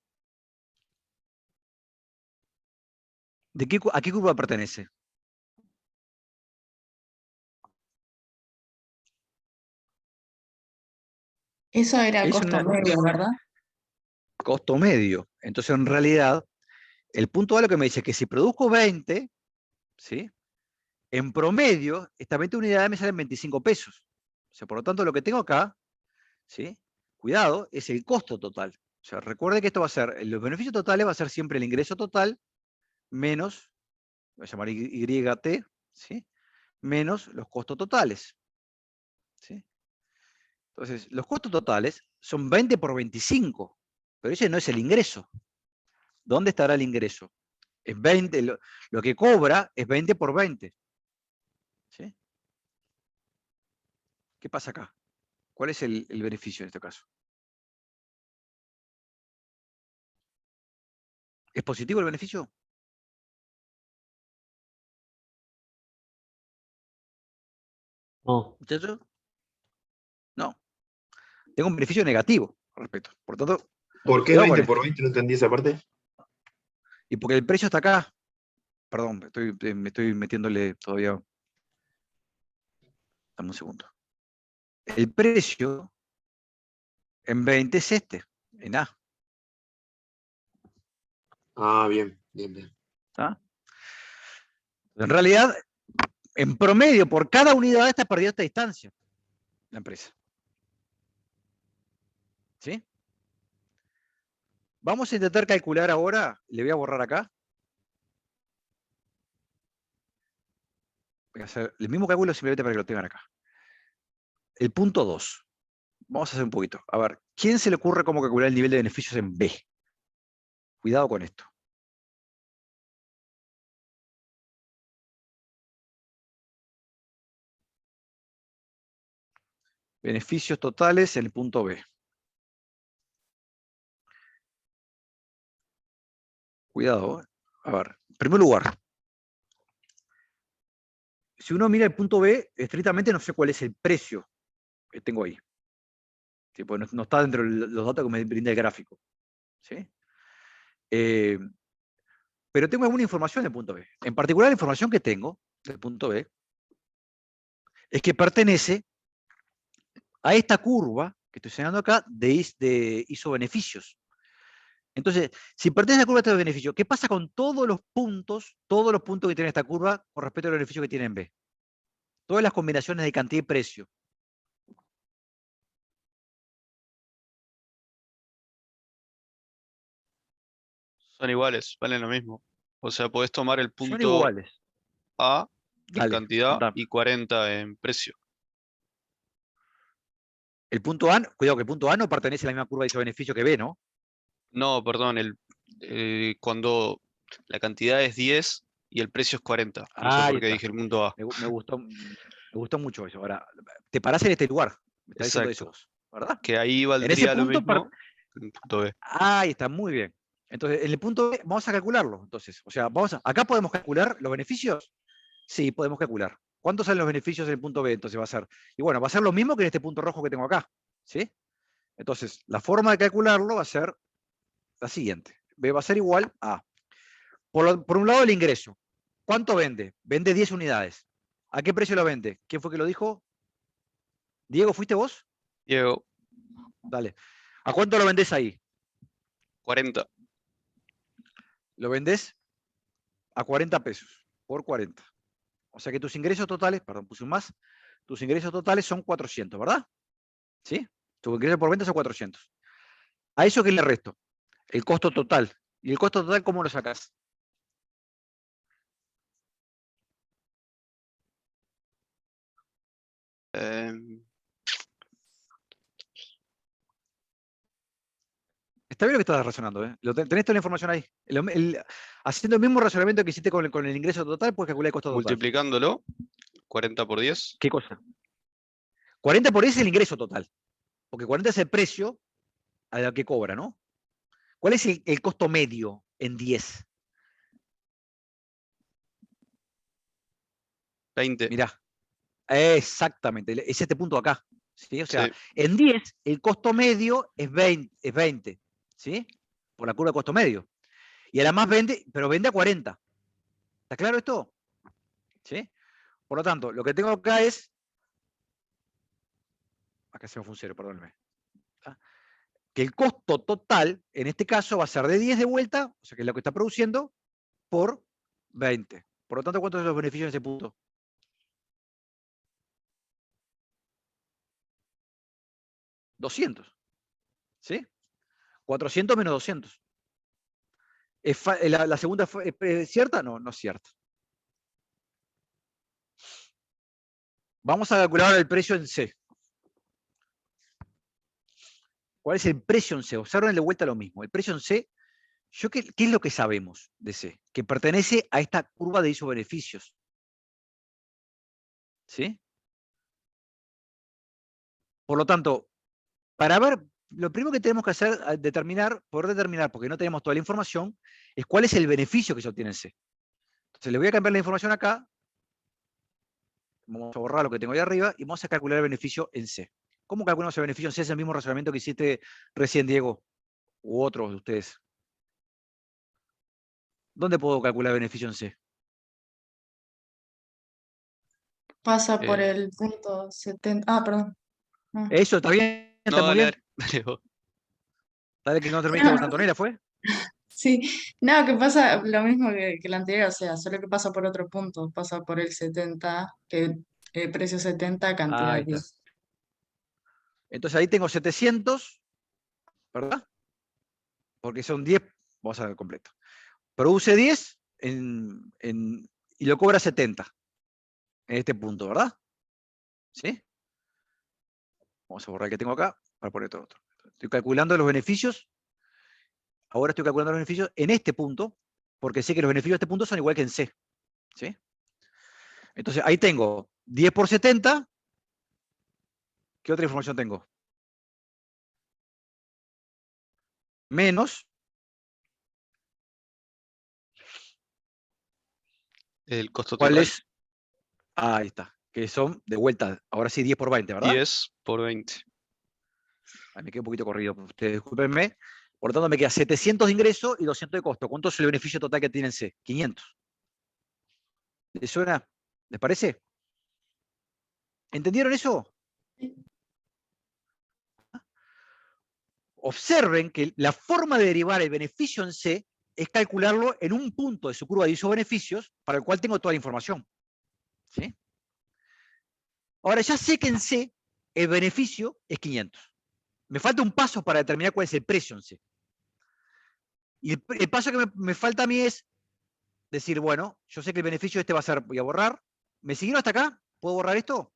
¿A qué curva pertenece? Eso era Es costo un medio, ¿verdad? costo medio. Entonces, en realidad, el punto A lo que me dice es que si produzco 20, ¿sí? En promedio, estas 20 unidades me salen 25 pesos. O sea, por lo tanto, lo que tengo acá, ¿sí? Cuidado, es el costo total. O sea, recuerde que esto va a ser, los beneficios totales va a ser siempre el ingreso total menos, voy a llamar YT, ¿sí? Menos los costos totales. ¿Sí? Entonces, los costos totales son 20 por 25, pero ese no es el ingreso. ¿Dónde estará el ingreso? Es 20, lo que cobra es 20 por 20. ¿Sí? ¿Qué pasa acá? ¿Cuál es el beneficio en este caso? ¿Es positivo el beneficio? No, ¿Muchachos? No. Tengo un beneficio negativo al respecto. Por tanto, ¿Por qué cuidado con 20 esto. por 20? No entendí esa parte. Y porque el precio está acá. Perdón, me estoy metiéndole todavía. Dame un segundo. El precio en 20 es este, en A. Ah, bien, bien, bien. ¿Tá? En realidad, en promedio, por cada unidad está perdiendo esta distancia la empresa. ¿Sí? Vamos a intentar calcular ahora, le voy a borrar acá. Voy a hacer el mismo cálculo simplemente para que lo tengan acá. El punto 2. Vamos a hacer un poquito. A ver, ¿quién se le ocurre cómo calcular el nivel de beneficios en B? Cuidado con esto. Beneficios totales en el punto B. Cuidado. A ver, en primer lugar, si uno mira el punto B, estrictamente no sé cuál es el precio que tengo ahí. ¿Sí? Pues no está dentro de los datos que me brinda el gráfico. ¿Sí? Pero tengo alguna información del punto B. En particular, la información que tengo del punto B es que pertenece a esta curva que estoy señalando acá de isobeneficios. Entonces, si pertenece a la curva de beneficios, ¿qué pasa con todos los puntos que tiene esta curva con respecto a los beneficios que tiene en B? Todas las combinaciones de cantidad y precio. Son iguales, valen lo mismo. O sea, podés tomar el Son punto iguales. A en Dale, cantidad contame. y 40 en precio. El punto A, cuidado que el punto A no pertenece a la misma curva de isobeneficio que B, ¿no? No, perdón, cuando la cantidad es 10 y el precio es 40. No sé Ahí por qué está. dije el punto A. Me gustó mucho eso. Ahora, te parás en este lugar. Me estás diciendo eso Exacto. vos, ¿verdad? Que ahí En ese valdría lo punto, mismo que en el punto B. ahí está, muy bien. Entonces, en el punto B vamos a calcularlo. Entonces, o sea, acá podemos calcular los beneficios. Sí, podemos calcular. ¿Cuántos salen los beneficios en el punto B? Entonces va a ser, y bueno, va a ser lo mismo que en este punto rojo que tengo acá. ¿Sí? Entonces, la forma de calcularlo va a ser la siguiente. B va a ser igual a, por un lado, el ingreso. ¿Cuánto vende? Vende 10 unidades. ¿A qué precio lo vende? ¿Quién fue que lo dijo? Diego, ¿fuiste vos? Diego, Dale. ¿A cuánto lo vendés ahí? 40. Lo vendés a 40 pesos, por 40. O sea que tus ingresos totales, perdón, puse un más, tus ingresos totales son 400, ¿verdad? ¿Sí? Tu ingreso por venta son 400. ¿A eso qué le resto? El costo total. ¿Y el costo total cómo lo sacás? em, Está bien lo que estás razonando, ¿eh? Tenés toda la información ahí. Haciendo el mismo razonamiento que hiciste con el ingreso total, puedes calcular el costo total. multiplicándolo, 40 por 10. ¿Qué cosa? 40 por 10 es el ingreso total. Porque 40 es el precio a lo que cobra, ¿no? ¿Cuál es el costo medio en 10? 20. Mirá, exactamente, es este punto acá. ¿Sí? O sea, Sí. en 10 el costo medio es 20, ¿sí? Por la curva de costo medio. Y además vende, pero vende a 40. ¿Está claro esto? ¿Sí? Por lo tanto, lo que tengo acá es, acá se me fue un cero, perdónenme, que el costo total, en este caso, va a ser de 10 de vuelta, o sea, que es lo que está produciendo, por 20. Por lo tanto, ¿cuántos son los beneficios en ese punto? $200. ¿Sí? 400 menos 200. ¿La segunda es cierta? No, no es cierta. Vamos a calcular el precio en C. ¿Cuál es el precio en C? Observen de vuelta lo mismo. El precio en C, ¿qué es lo que sabemos de C? Que pertenece a esta curva de isobeneficios. ¿Sí? Por lo tanto, para ver, lo primero que tenemos que hacer, poder determinar, porque no tenemos toda la información, es cuál es el beneficio que se obtiene en C. Entonces, le voy a cambiar la información acá. Vamos a borrar lo que tengo ahí arriba y vamos a calcular el beneficio en C. ¿Cómo calculamos el beneficio en C? Es el mismo razonamiento que hiciste recién, Diego, u otros de ustedes. ¿Dónde puedo calcular el beneficio en C? Pasa por Eh, el punto 70. Ah, perdón. No. Eso, ¿está bien? no, ¿Está muy dale, bien? dale vos. ¿Dale que no terminaste vos, Antonella, fue? Sí, no, que pasa lo mismo que el anterior, o sea, solo que pasa por otro punto, pasa por el 70, que precio 70, cantidad Ahí está. 10. Entonces ahí tengo 700, ¿verdad? Porque son 10, vamos a ver completo. Produce 10 y lo cobra 70 en este punto, ¿verdad? ¿Sí? Vamos a borrar el que tengo acá para poner todo otro. Estoy calculando los beneficios. Ahora estoy calculando los beneficios en este punto, porque sé que los beneficios de este punto son igual que en C. ¿Sí? Entonces ahí tengo 10 por 70. ¿Qué otra información tengo? Menos El costo ¿cuál total, es? Ahí está. Que son de vuelta, ahora sí 10 por 20, ¿verdad? 10 por 20. Ahí me quedé un poquito corrido, ustedes discúlpenme. Por lo tanto, me queda 700 de ingreso y 200 de costo. ¿Cuánto es el beneficio total que tiene en C? 500. ¿Les suena? ¿Les parece? ¿Entendieron eso? Observen que la forma de derivar el beneficio en C es calcularlo en un punto de su curva de isobeneficios para el cual tengo toda la información. ¿Sí? Ahora ya sé que en C el beneficio es 500. Me falta un paso para determinar cuál es el precio en C. Y el paso que me falta a mí es decir, bueno, yo sé que el beneficio este va a ser, voy a borrar. ¿Me siguieron hasta acá? ¿Puedo borrar esto?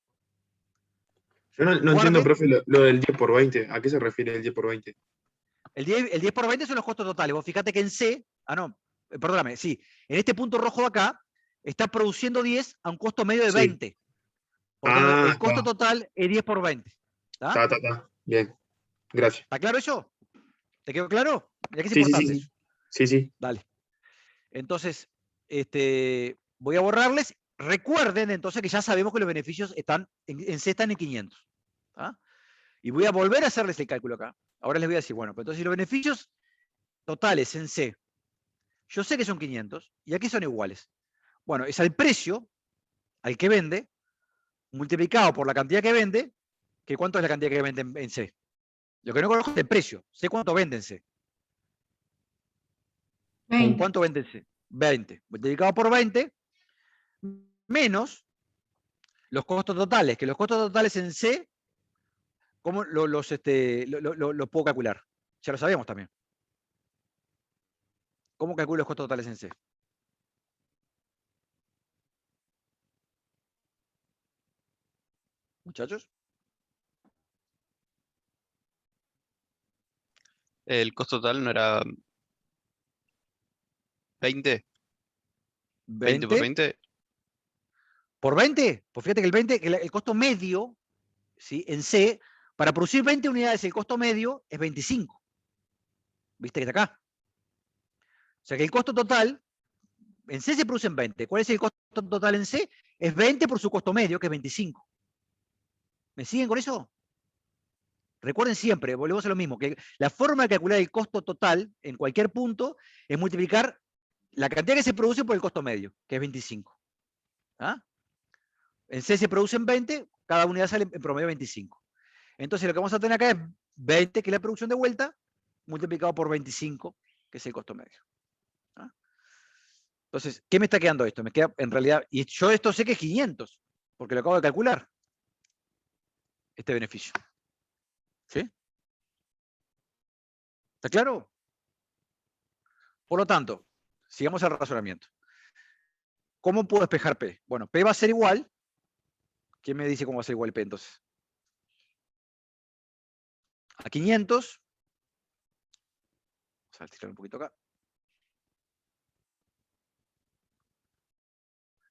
Yo no Guarde. entiendo, profe, lo del 10 por 20. ¿A qué se refiere el 10 por 20? El 10 por 20 son los costos totales. Vos fíjate que en C, perdóname, sí, en este punto rojo de acá, está produciendo 10 a un costo medio de Sí. 20. Por lo tanto, el costo Está. total es 10 por 20. Está. Bien. Gracias. ¿Está claro eso? ¿Te quedó claro? Ya que es Sí, sí, importante sí. eso. Sí. Dale. Entonces, voy a borrarles. Recuerden entonces que ya sabemos que los beneficios están en C están en 500. ¿Ah? Y voy a volver a hacerles el cálculo acá. Ahora les voy a decir, bueno, pues entonces si los beneficios totales en C, yo sé que son 500, y aquí son iguales. Bueno, es al precio al que vende, multiplicado por la cantidad que vende, que cuánto es la cantidad que vende en C. Lo que no conozco es el precio. Sé cuánto vende en C. 20. ¿Cuánto vende en C? 20. Multiplicado por 20, menos los costos totales, que los costos totales en C, ¿cómo los puedo calcular? Ya lo sabemos también. ¿Cómo calculo los costos totales en C? Muchachos. El costo total no era 20. 20 por 20. ¿Por 20? Pues fíjate que el 20, el costo medio, ¿sí? En C, para producir 20 unidades, el costo medio es 25. ¿Viste que está acá? O sea que el costo total, en C se producen 20. ¿Cuál es el costo total en C? Es 20 por su costo medio, que es 25. ¿Me siguen con eso? Recuerden siempre, volvemos a lo mismo, que la forma de calcular el costo total en cualquier punto es multiplicar la cantidad que se produce por el costo medio, que es 25. ¿Ah? En C se producen 20, cada unidad sale en promedio 25. Entonces lo que vamos a tener acá es 20, que es la producción de vuelta, multiplicado por 25, que es el costo medio. ¿Ah? Entonces, ¿qué me está quedando esto? Me queda, en realidad, y yo esto sé que es 500, porque lo acabo de calcular, este beneficio. ¿Sí? ¿Está claro? Por lo tanto, sigamos el razonamiento. ¿Cómo puedo despejar P? Bueno, P va a ser igual. ¿Quién me dice cómo va a ser igual P entonces? A 500. Vamos a tirar un poquito acá.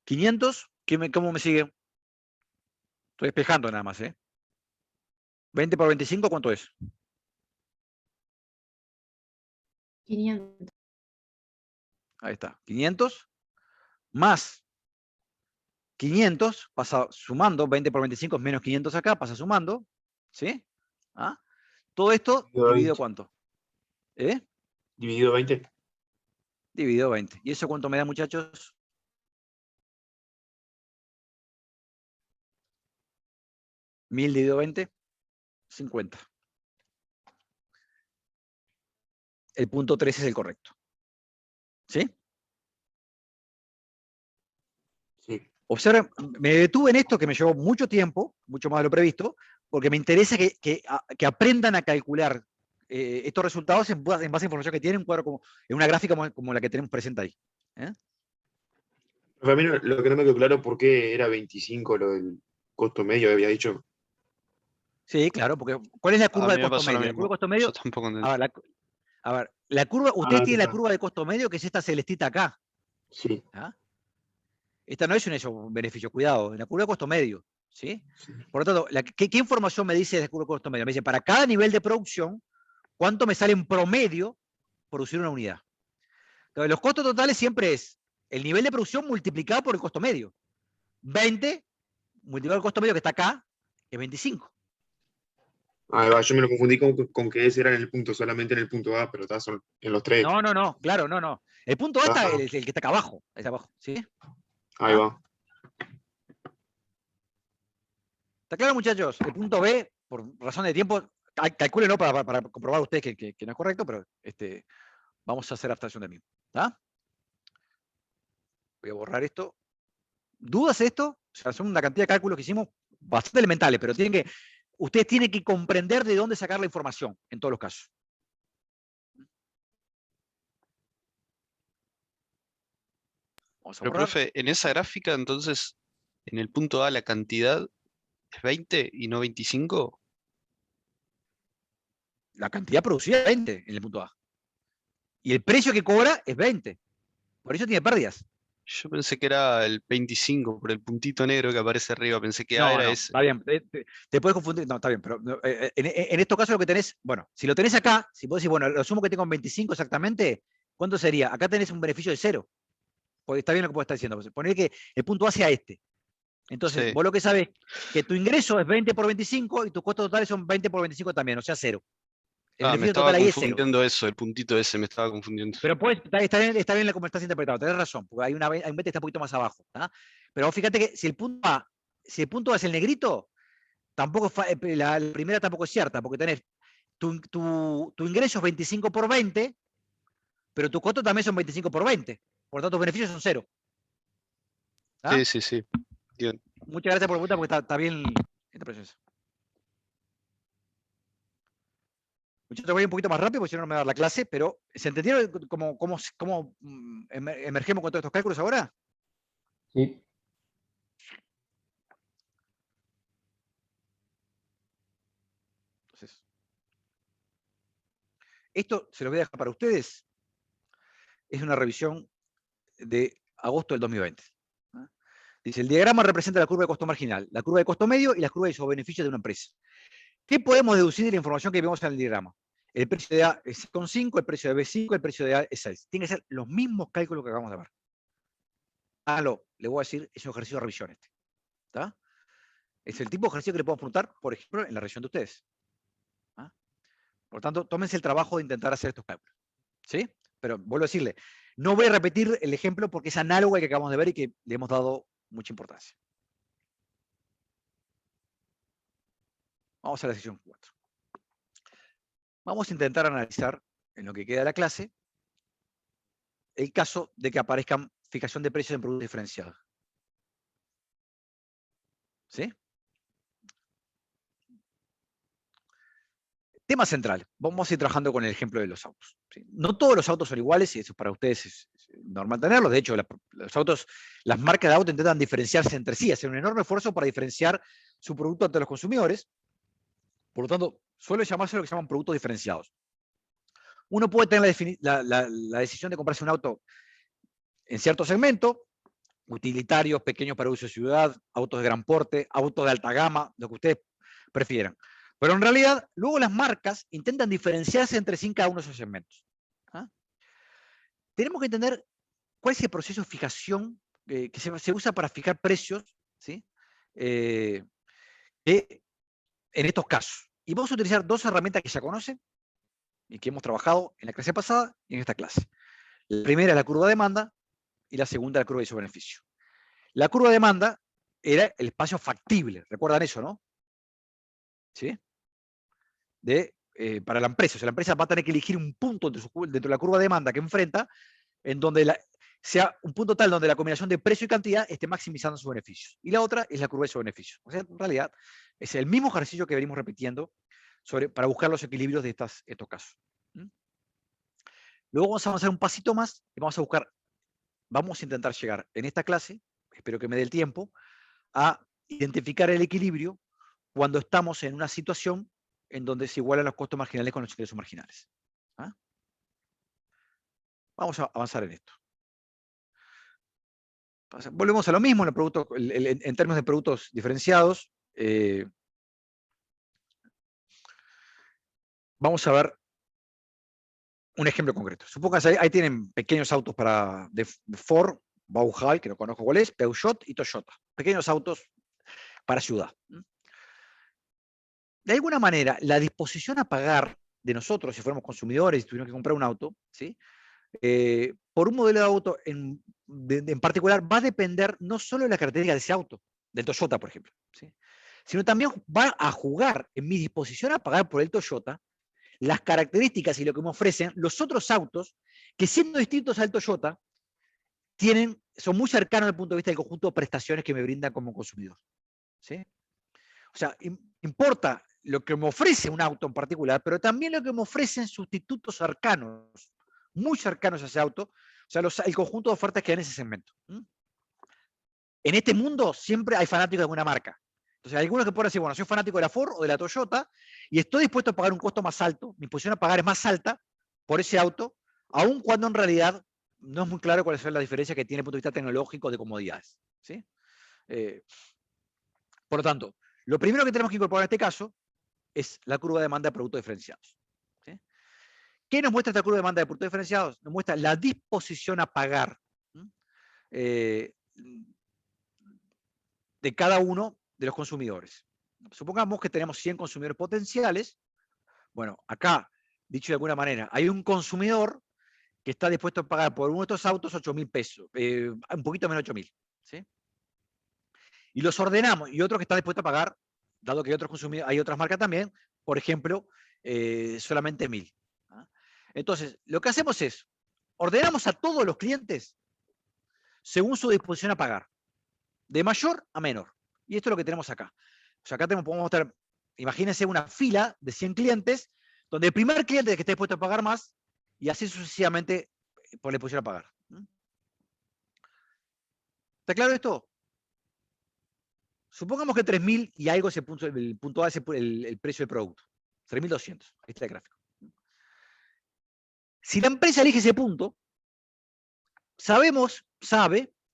500, ¿cómo me sigue? Estoy despejando nada más, ¿eh? 20 por 25, ¿cuánto es? 500. Ahí está. 500 más 500 pasa sumando. 20 por 25 es menos 500 acá, pasa sumando. ¿Sí? ¿Ah? Todo esto dividido ¿cuánto? ¿Eh? Dividido 20. Dividido 20. ¿Y eso cuánto me da, muchachos? 1000 dividido 20, 50. El punto 3 es el correcto. ¿Sí? Sí. Observen, me detuve en esto que me llevó mucho tiempo, mucho más de lo previsto, porque me interesa que aprendan a calcular estos resultados en base a información que tienen, un cuadro en una gráfica como la que tenemos presente ahí. A mí lo que no me quedó claro por qué era 25 lo del costo medio, había dicho. Sí, claro, porque ¿cuál es la A curva mí de me costo pasó lo medio? La curva de mismo. costo Yo medio, tampoco entendí. a ver, la curva, ustedes tienen la Está. curva de costo medio, que es esta celestita acá. Sí. ¿Ah? Esta no es un beneficio, cuidado, en la curva de costo medio. ¿Sí? Por lo tanto, ¿qué información me dice de la curva de costo medio? Me dice, para cada nivel de producción, ¿cuánto me sale en promedio producir una unidad? Entonces, los costos totales siempre es el nivel de producción multiplicado por el costo medio. 20 multiplicado por el costo medio que está acá, es 25. Ahí va, yo me lo confundí con que ese era en el punto, solamente en el punto A, pero son en los tres. No, claro, no. El punto A está el que está acá abajo, está abajo, ¿sí? Ahí va. ¿Está claro, muchachos? El punto B, por razón de tiempo, calcúlenlo para comprobar ustedes que no es correcto, pero vamos a hacer abstracción del mismo. ¿Está? Voy a borrar esto. ¿Dudas de esto? O sea, son una cantidad de cálculos que hicimos bastante elementales, pero ustedes tienen que comprender de dónde sacar la información en todos los casos. Vamos a Pero, borrar. profe, en esa gráfica, entonces, en el punto A la cantidad es 20 y no 25. La cantidad producida es 20 en el punto A. Y el precio que cobra es 20. Por eso tiene pérdidas. Yo pensé que era el 25 por el puntito negro que aparece arriba. Pensé que A No, era no, ese. está bien. Te puedes confundir. No, está bien, pero en estos casos lo que tenés, bueno, si lo tenés acá, si vos decís, bueno, lo sumo que tengo en 25 exactamente, ¿cuánto sería? Acá tenés un beneficio de 0. Porque está bien lo que vos estás diciendo. Poner que el punto A sea este. Entonces, Sí. vos lo que sabés que tu ingreso es 20 por 25 y tus costos totales son 20 por 25 también, o sea, 0. El Me beneficio estaba total ahí es 0. confundiendo eso, el puntito ese me estaba confundiendo. Pero pues, está bien como estás interpretado, tenés razón, porque hay un 20 que está un poquito más abajo. ¿Tá? Pero vos fíjate que si el punto A es el negrito, tampoco la primera tampoco es cierta, porque tenés tu ingreso es 25 por 20, pero tus costos también son 25 por 20. Por lo tanto, tus beneficios son 0. ¿Tá? Sí, sí, sí. Bien. Muchas gracias por la pregunta, porque está bien interpretación esa. Muchachos, voy un poquito más rápido, porque si no, no me va a dar la clase, pero ¿se entendieron cómo emergemos con todos estos cálculos ahora? Sí. Entonces, esto se lo voy a dejar para ustedes. Es una revisión de agosto del 2020. ¿Ah? Dice, el diagrama representa la curva de costo marginal, la curva de costo medio y la curva de isobeneficio de una empresa. ¿Qué podemos deducir de la información que vemos en el diagrama? El precio de A es 6,5, el precio de B es 5, el precio de A es 6. Tienen que ser los mismos cálculos que acabamos de ver. Háganlo, le voy a decir, es un ejercicio de revisión este. ¿Tá? Es el tipo de ejercicio que le podemos preguntar, por ejemplo, en la revisión de ustedes. ¿Ah? Por lo tanto, tómense el trabajo de intentar hacer estos cálculos. ¿Sí? Pero vuelvo a decirle, no voy a repetir el ejemplo porque es análogo al que acabamos de ver y que le hemos dado mucha importancia. Vamos a la sección 4. Vamos a intentar analizar, en lo que queda de la clase, el caso de que aparezcan fijación de precios en productos diferenciados. ¿Sí? Tema central. Vamos a ir trabajando con el ejemplo de los autos. ¿Sí? No todos los autos son iguales y eso para ustedes es normal tenerlo. De hecho, los autos, las marcas de auto intentan diferenciarse entre sí, hacen un enorme esfuerzo para diferenciar su producto ante los consumidores. Por lo tanto, suele llamarse lo que se llaman productos diferenciados. Uno puede tener la decisión de comprarse un auto en cierto segmento, utilitarios, pequeños para uso de ciudad, autos de gran porte, autos de alta gama, lo que ustedes prefieran. Pero en realidad, luego las marcas intentan diferenciarse entre sí en cada uno de esos segmentos. ¿Ah? Tenemos que entender cuál es el proceso de fijación que se usa para fijar precios, ¿sí? En estos casos. Y vamos a utilizar dos herramientas que ya conocen y que hemos trabajado en la clase pasada y en esta clase. La primera es la curva de demanda y la segunda la curva de isobeneficio. La curva de demanda era el espacio factible, recuerdan eso, ¿no? ¿Sí? Para la empresa. O sea, la empresa va a tener que elegir un punto dentro de la curva de demanda que enfrenta, en donde sea un punto tal donde la combinación de precio y cantidad esté maximizando sus beneficios. Y la otra es la curva de beneficios. O sea, en realidad, es el mismo ejercicio que venimos repitiendo para buscar los equilibrios de estos casos. Luego vamos a avanzar un pasito más y vamos a intentar llegar en esta clase, espero que me dé el tiempo, a identificar el equilibrio cuando estamos en una situación en donde se igualan los costos marginales con los ingresos marginales. ¿Ah? Vamos a avanzar en esto. Volvemos a lo mismo en términos de productos diferenciados. Vamos a ver un ejemplo concreto. Supongan que ahí tienen pequeños autos de Ford, Vauxhall, que no conozco cuál es, Peugeot y Toyota. Pequeños autos para ciudad. De alguna manera, la disposición a pagar de nosotros, si fuéramos consumidores y tuviéramos que comprar un auto, ¿sí? Por un modelo de auto en particular, va a depender no solo de la característica de ese auto, del Toyota, por ejemplo, ¿sí? Sino también va a jugar en mi disposición a pagar por el Toyota las características y lo que me ofrecen los otros autos que, siendo distintos al Toyota, son muy cercanos desde el punto de vista del conjunto de prestaciones que me brindan como consumidor. ¿Sí? O sea, importa lo que me ofrece un auto en particular, pero también lo que me ofrecen sustitutos cercanos, muy cercanos a ese auto, sea, el conjunto de ofertas que hay en ese segmento. En este mundo siempre hay fanáticos de alguna marca. Entonces, hay algunos que pueden decir, bueno, soy fanático de la Ford o de la Toyota y estoy dispuesto a pagar un costo más alto, mi posición a pagar es más alta por ese auto, aun cuando en realidad no es muy claro cuál es la diferencia que tiene desde el punto de vista tecnológico de comodidades. ¿Sí? Por lo tanto, lo primero que tenemos que incorporar en este caso es la curva de demanda de productos diferenciados. ¿Sí? ¿Qué nos muestra esta curva de demanda de productos diferenciados? Nos muestra la disposición a pagar de cada uno de los consumidores. Supongamos que tenemos 100 consumidores potenciales. Bueno, acá, dicho de alguna manera, hay un consumidor que está dispuesto a pagar por uno de estos autos 8.000 pesos, un poquito menos de 8.000. ¿Sí? Y los ordenamos, y otro que está dispuesto a pagar, dado que hay otros consumidores, hay otras marcas también, por ejemplo, solamente 1.000. ¿Ah? Entonces, lo que hacemos es, ordenamos a todos los clientes según su disposición a pagar, de mayor a menor. Y esto es lo que tenemos acá. O sea, acá podemos mostrar, imagínense una fila de 100 clientes, donde el primer cliente es el que está dispuesto a pagar más, y así sucesivamente por la disposición a pagar. ¿Está claro esto? Supongamos que 3.000 y algo es el punto A es el precio del producto. 3.200. Ahí está el gráfico. Si la empresa elige ese punto, sabe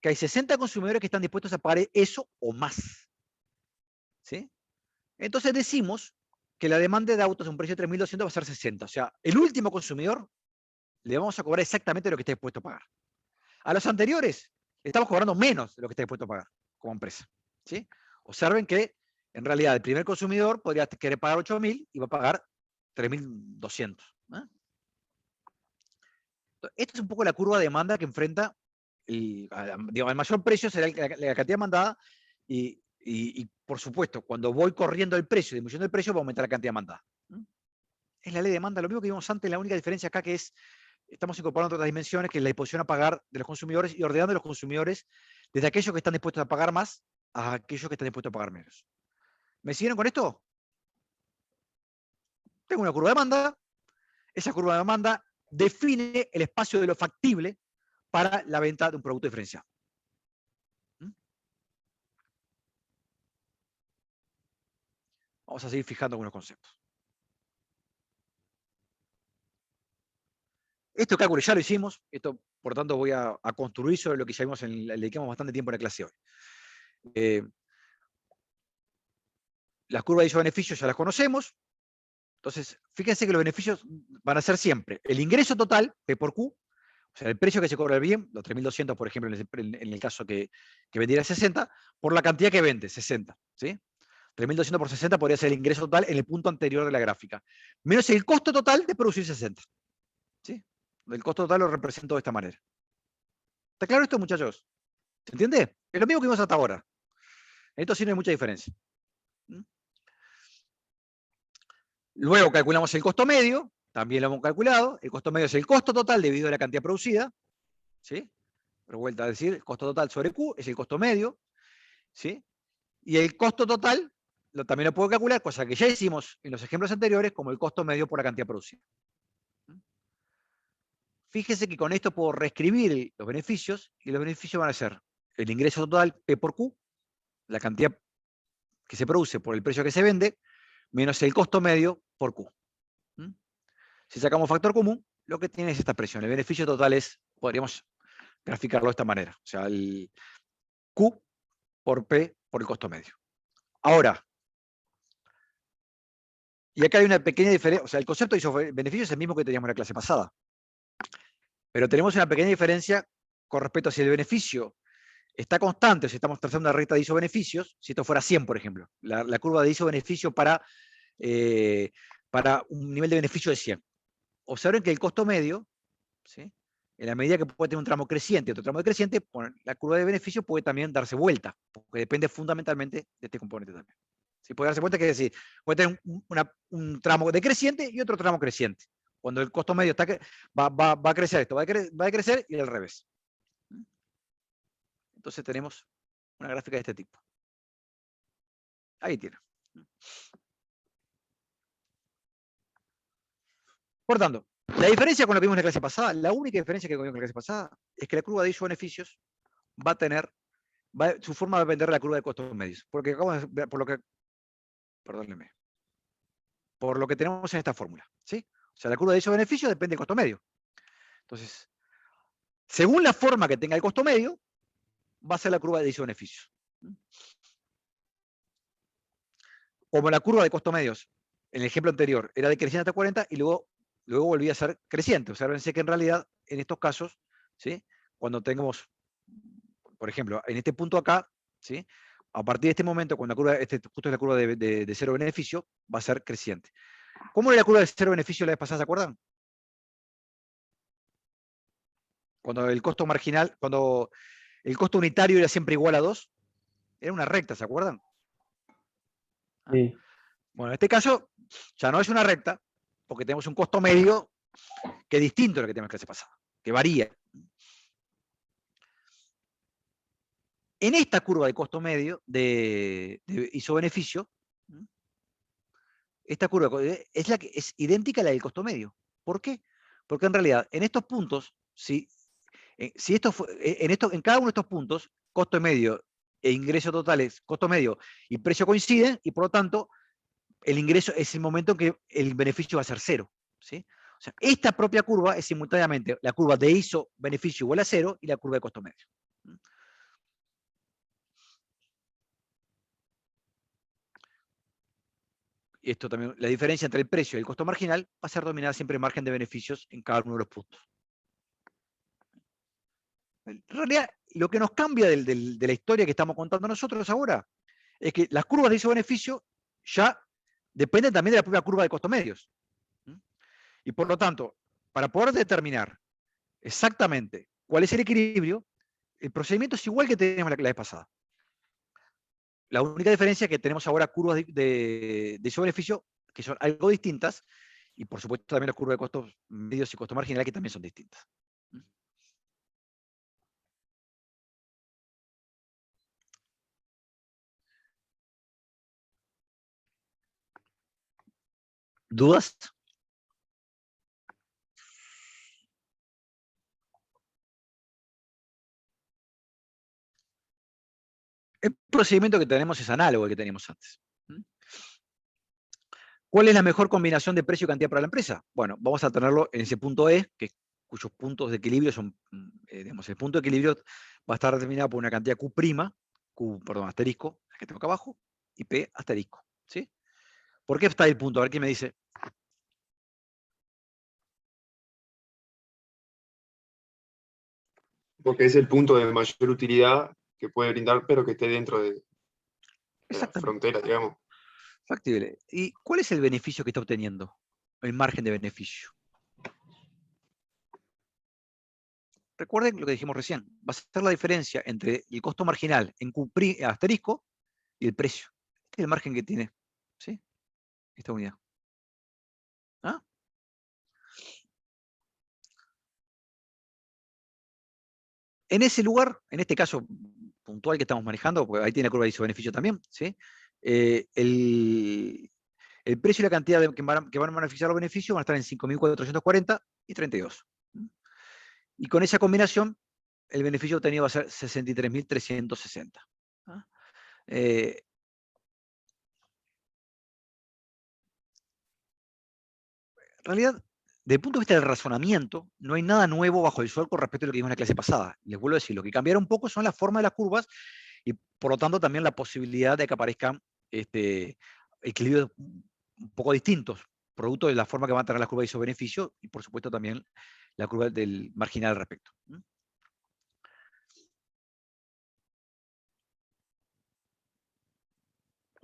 que hay 60 consumidores que están dispuestos a pagar eso o más. ¿Sí? Entonces decimos que la demanda de autos a un precio de 3.200 va a ser 60. O sea, el último consumidor le vamos a cobrar exactamente lo que está dispuesto a pagar. A los anteriores le estamos cobrando menos de lo que está dispuesto a pagar como empresa. ¿Sí? Observen que en realidad el primer consumidor podría querer pagar 8.000 y va a pagar 3.200. Esta es un poco la curva de demanda que enfrenta el mayor precio será la cantidad demandada y por supuesto, cuando voy corriendo el precio, disminuyendo el precio, va a aumentar la cantidad demandada. Es la ley de demanda, lo mismo que vimos antes, la única diferencia acá que es, estamos incorporando otras dimensiones, que es la disposición a pagar de los consumidores y ordenando a los consumidores desde aquellos que están dispuestos a pagar más a aquellos que están dispuestos a pagar menos. ¿Me siguieron con esto? Tengo una curva de demanda, esa curva de demanda define el espacio de lo factible para la venta de un producto diferenciado. Vamos a seguir fijando algunos conceptos. Estos cálculos ya lo hicimos, esto por tanto voy a construir sobre lo que ya vimos, le dedicamos bastante tiempo en la clase hoy. Las curvas de ISO-beneficios ya las conocemos, entonces fíjense que los beneficios van a ser siempre el ingreso total, P por Q, o sea, el precio que se cobra el bien, los 3.200 por ejemplo en el caso que vendiera 60, por la cantidad que vende, 60. ¿Sí? 3.200 por 60 podría ser el ingreso total en el punto anterior de la gráfica, menos el costo total de producir 60. ¿Sí? El costo total lo represento de esta manera. ¿Está claro esto, muchachos? ¿Se entiende? Es lo mismo que vimos hasta ahora. Esto sí no hay mucha diferencia. Luego calculamos el costo medio, también lo hemos calculado. El costo medio es el costo total dividido la cantidad producida. ¿Sí? Pero vuelta a decir, costo total sobre Q es el costo medio. ¿Sí? Y el costo total también lo puedo calcular, cosa que ya hicimos en los ejemplos anteriores, como el costo medio por la cantidad producida. Fíjese que con esto puedo reescribir los beneficios, y los beneficios van a ser el ingreso total, P por Q, la cantidad que se produce por el precio que se vende, menos el costo medio por Q. Si sacamos factor común, lo que tiene es esta expresión. El beneficio total es, podríamos graficarlo de esta manera. O sea, el Q por P por el costo medio. Ahora, y acá hay una pequeña diferencia, o sea, el concepto de ISO-beneficio es el mismo que teníamos en la clase pasada. Pero tenemos una pequeña diferencia con respecto a si el beneficio está constante, o si estamos trazando una recta de ISO-beneficios, si esto fuera 100, por ejemplo, la curva de ISO-beneficio para un nivel de beneficio de 100. Observen que el costo medio, ¿sí? En la medida que puede tener un tramo creciente y otro tramo decreciente, la curva de beneficio puede también darse vuelta, porque depende fundamentalmente de este componente también. ¿Sí? Puede darse vuelta, que decir, puede tener un tramo decreciente y otro tramo creciente. Cuando el costo medio va a crecer esto, va a crecer y al revés. Entonces tenemos una gráfica de este tipo. Ahí tiene. Por tanto, La diferencia con lo que vimos en la clase pasada, la única diferencia que vimos en la clase pasada, es que la curva de ISO-beneficios va a tener, su forma va a depender de la curva de costos medios. Porque acabamos de ver, perdónenme, por lo que tenemos en esta fórmula, ¿sí? O sea, la curva de ISO-beneficio depende del costo medio. Entonces, según la forma que tenga el costo medio, va a ser la curva de ISO-beneficios. Como la curva de costo medios, en el ejemplo anterior, era decreciente hasta 40 y luego volvía a ser creciente. Obsérvense que en realidad, en estos casos, ¿sí? Cuando tengamos, por ejemplo, en este punto acá, ¿sí? A partir de este momento, cuando la curva, justo es la curva de cero beneficio, va a ser creciente. ¿Cómo era la curva de cero beneficio la vez pasada, se acuerdan? Cuando el costo marginal, cuando el costo unitario era siempre igual a 2, era una recta, ¿se acuerdan? Sí. Bueno, en este caso ya no es una recta, porque tenemos un costo medio que es distinto a lo que tenemos en la clase pasada, que varía. En esta curva de costo medio de ISO-beneficio, esta curva es idéntica a la del costo medio. ¿Por qué? Porque en realidad, en estos puntos, en cada uno de estos puntos, costo medio e ingreso totales, costo medio y precio coinciden, y por lo tanto, el ingreso es el momento en que el beneficio va a ser cero, ¿sí? O sea, esta propia curva es simultáneamente la curva de ISO-beneficio igual a cero y la curva de costo medio. Y esto también, la diferencia entre el precio y el costo marginal va a ser dominada siempre el margen de beneficios en cada uno de los puntos. En realidad, lo que nos cambia de la historia que estamos contando nosotros ahora es que las curvas de ISO-beneficio ya dependen también de la propia curva de costo medios. Y por lo tanto, para poder determinar exactamente cuál es el equilibrio, el procedimiento es igual que teníamos la vez pasada. La única diferencia es que tenemos ahora curvas de ISO-beneficio que son algo distintas, y por supuesto también las curvas de costos medios y costo marginal que también son distintas. ¿Dudas? El procedimiento que tenemos es análogo al que teníamos antes. ¿Cuál es la mejor combinación de precio y cantidad para la empresa? Bueno, vamos a tenerlo en ese punto E, cuyos puntos de equilibrio son, digamos, el punto de equilibrio va a estar determinado por una cantidad Q', asterisco, la que tengo acá abajo, y P asterisco, ¿sí? ¿Por qué está el punto? A ver quién me dice. Porque es el punto de mayor utilidad que puede brindar, pero que esté dentro de la frontera, digamos. Factible. ¿Y cuál es el beneficio que está obteniendo? El margen de beneficio. Recuerden lo que dijimos recién. Va a ser la diferencia entre el costo marginal en Q' asterisco y el precio. Este es el margen que tiene, ¿sí? Esta unidad. ¿Ah? En ese lugar, en este caso puntual que estamos manejando, porque ahí tiene la curva de ISO-beneficio también, ¿sí? El precio y la cantidad que van a beneficiar los beneficios van a estar en 5.440 y 32. Y con esa combinación, el beneficio obtenido va a ser 63.360. ¿Ah? En realidad, desde el punto de vista del razonamiento, no hay nada nuevo bajo el sol con respecto a lo que vimos en la clase pasada. Les vuelvo a decir, lo que cambiaron un poco son la forma de las curvas y por lo tanto también la posibilidad de que aparezcan equilibrios un poco distintos, producto de la forma que van a tener las curvas de ISO-beneficio y por supuesto también la curva del marginal al respecto. Un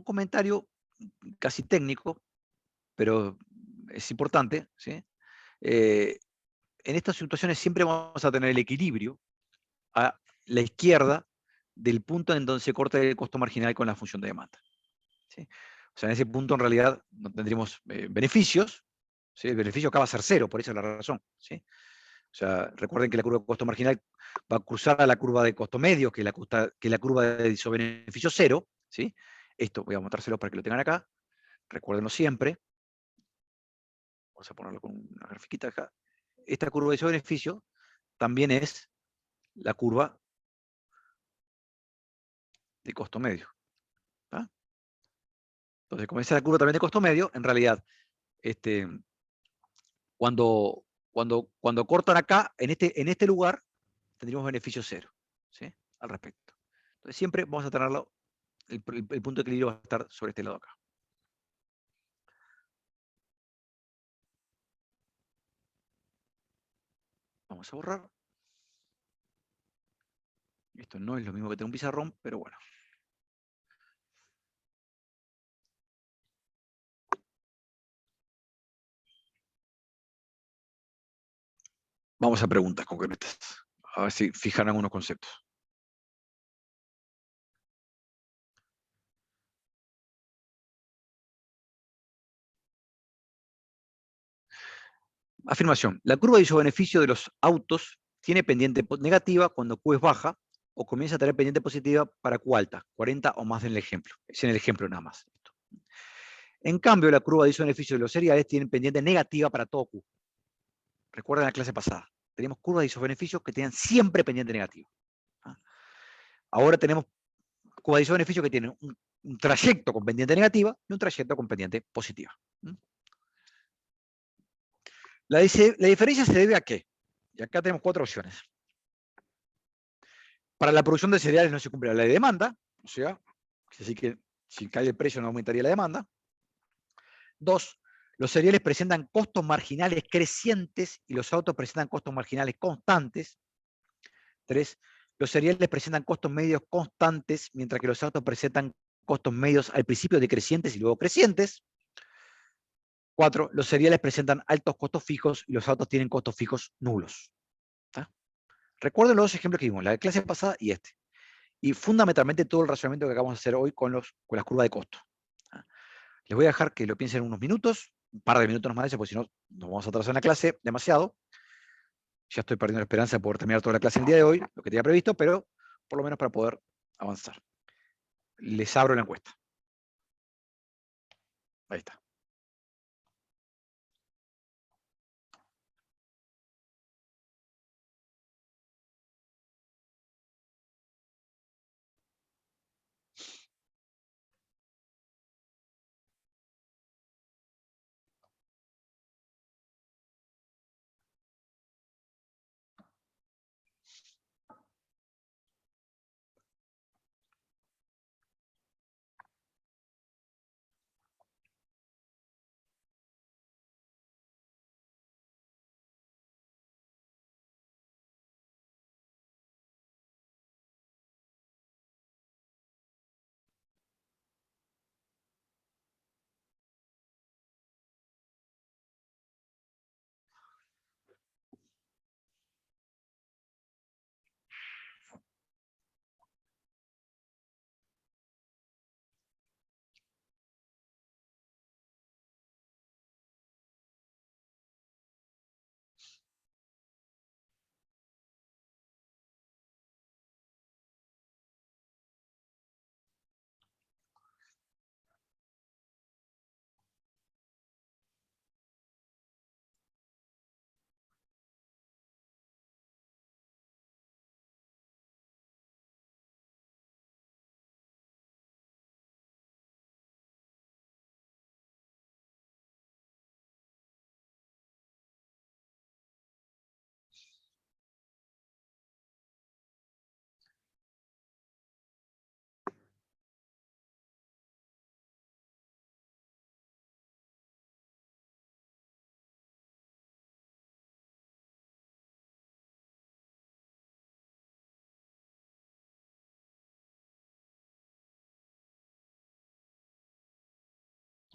comentario casi técnico, pero es importante, ¿sí? En estas situaciones siempre vamos a tener el equilibrio a la izquierda del punto en donde se corta el costo marginal con la función de demanda, ¿sí? O sea, en ese punto en realidad no tendríamos beneficios, ¿sí? El beneficio acá va a ser cero, por esa es la razón, ¿sí? O sea, recuerden que la curva de costo marginal va a cruzar a la curva de costo medio, que es la curva de isobeneficio cero, ¿sí? Esto voy a mostrárselo para que lo tengan acá, recuérdenlo siempre. vamos a ponerlo con una grafiquita acá, esta curva de isobeneficio también es la curva de costo medio. ¿Tá? Entonces, como esa es la curva también de costo medio, en realidad, cuando cortan acá, en este lugar, tendríamos beneficio cero, ¿sí? Al respecto. Entonces, siempre vamos a tenerlo, el punto de equilibrio va a estar sobre este lado acá. Vamos a borrar. Esto no es lo mismo que tener un pizarrón, pero bueno. Vamos a preguntas concretas. A ver si fijan algunos conceptos. Afirmación. La curva de isobeneficio de los autos tiene pendiente negativa cuando Q es baja o comienza a tener pendiente positiva para Q alta, 40 o más en el ejemplo. Es en el ejemplo nada más. En cambio, la curva de isobeneficio de los seriales tiene pendiente negativa para todo Q. Recuerden la clase pasada. Teníamos curvas de isobeneficios que tenían siempre pendiente negativo. Ahora tenemos curvas de isobeneficio que tienen un trayecto con pendiente negativa y un trayecto con pendiente positiva. La diferencia se debe a qué? Y acá tenemos 4 opciones. Para la producción de cereales no se cumple la ley de demanda, o sea, así que si cae el precio no aumentaría la demanda. 2, los cereales presentan costos marginales crecientes y los autos presentan costos marginales constantes. 3, los cereales presentan costos medios constantes, mientras que los autos presentan costos medios al principio decrecientes y luego crecientes. 4, los cereales presentan altos costos fijos y los autos tienen costos fijos nulos. ¿Tá? Recuerden los dos ejemplos que vimos, la clase pasada y este. Y fundamentalmente todo el razonamiento que acabamos de hacer hoy con las curvas de costo. ¿Tá? Les voy a dejar que lo piensen unos minutos, un par de minutos más de eso, porque si no, nos vamos a atrasar en la clase demasiado. Ya estoy perdiendo la esperanza de poder terminar toda la clase el día de hoy, lo que tenía previsto, pero por lo menos para poder avanzar. Les abro la encuesta. Ahí está.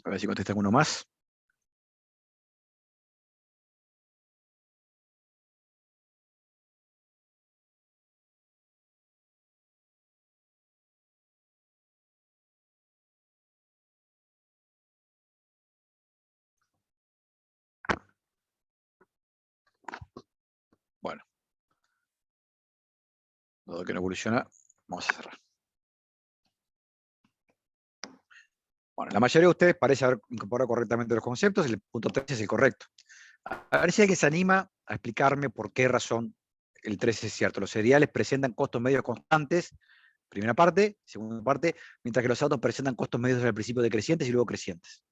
A ver si contesta alguno más. Bueno. Dado que no evoluciona, vamos a cerrar. Bueno, la mayoría de ustedes parece haber incorporado correctamente los conceptos, el punto 13 es el correcto. A ver si alguien se anima a explicarme por qué razón el 13 es cierto. Los cereales presentan costos medios constantes, primera parte, segunda parte, mientras que los autos presentan costos medios al principio decrecientes y luego crecientes.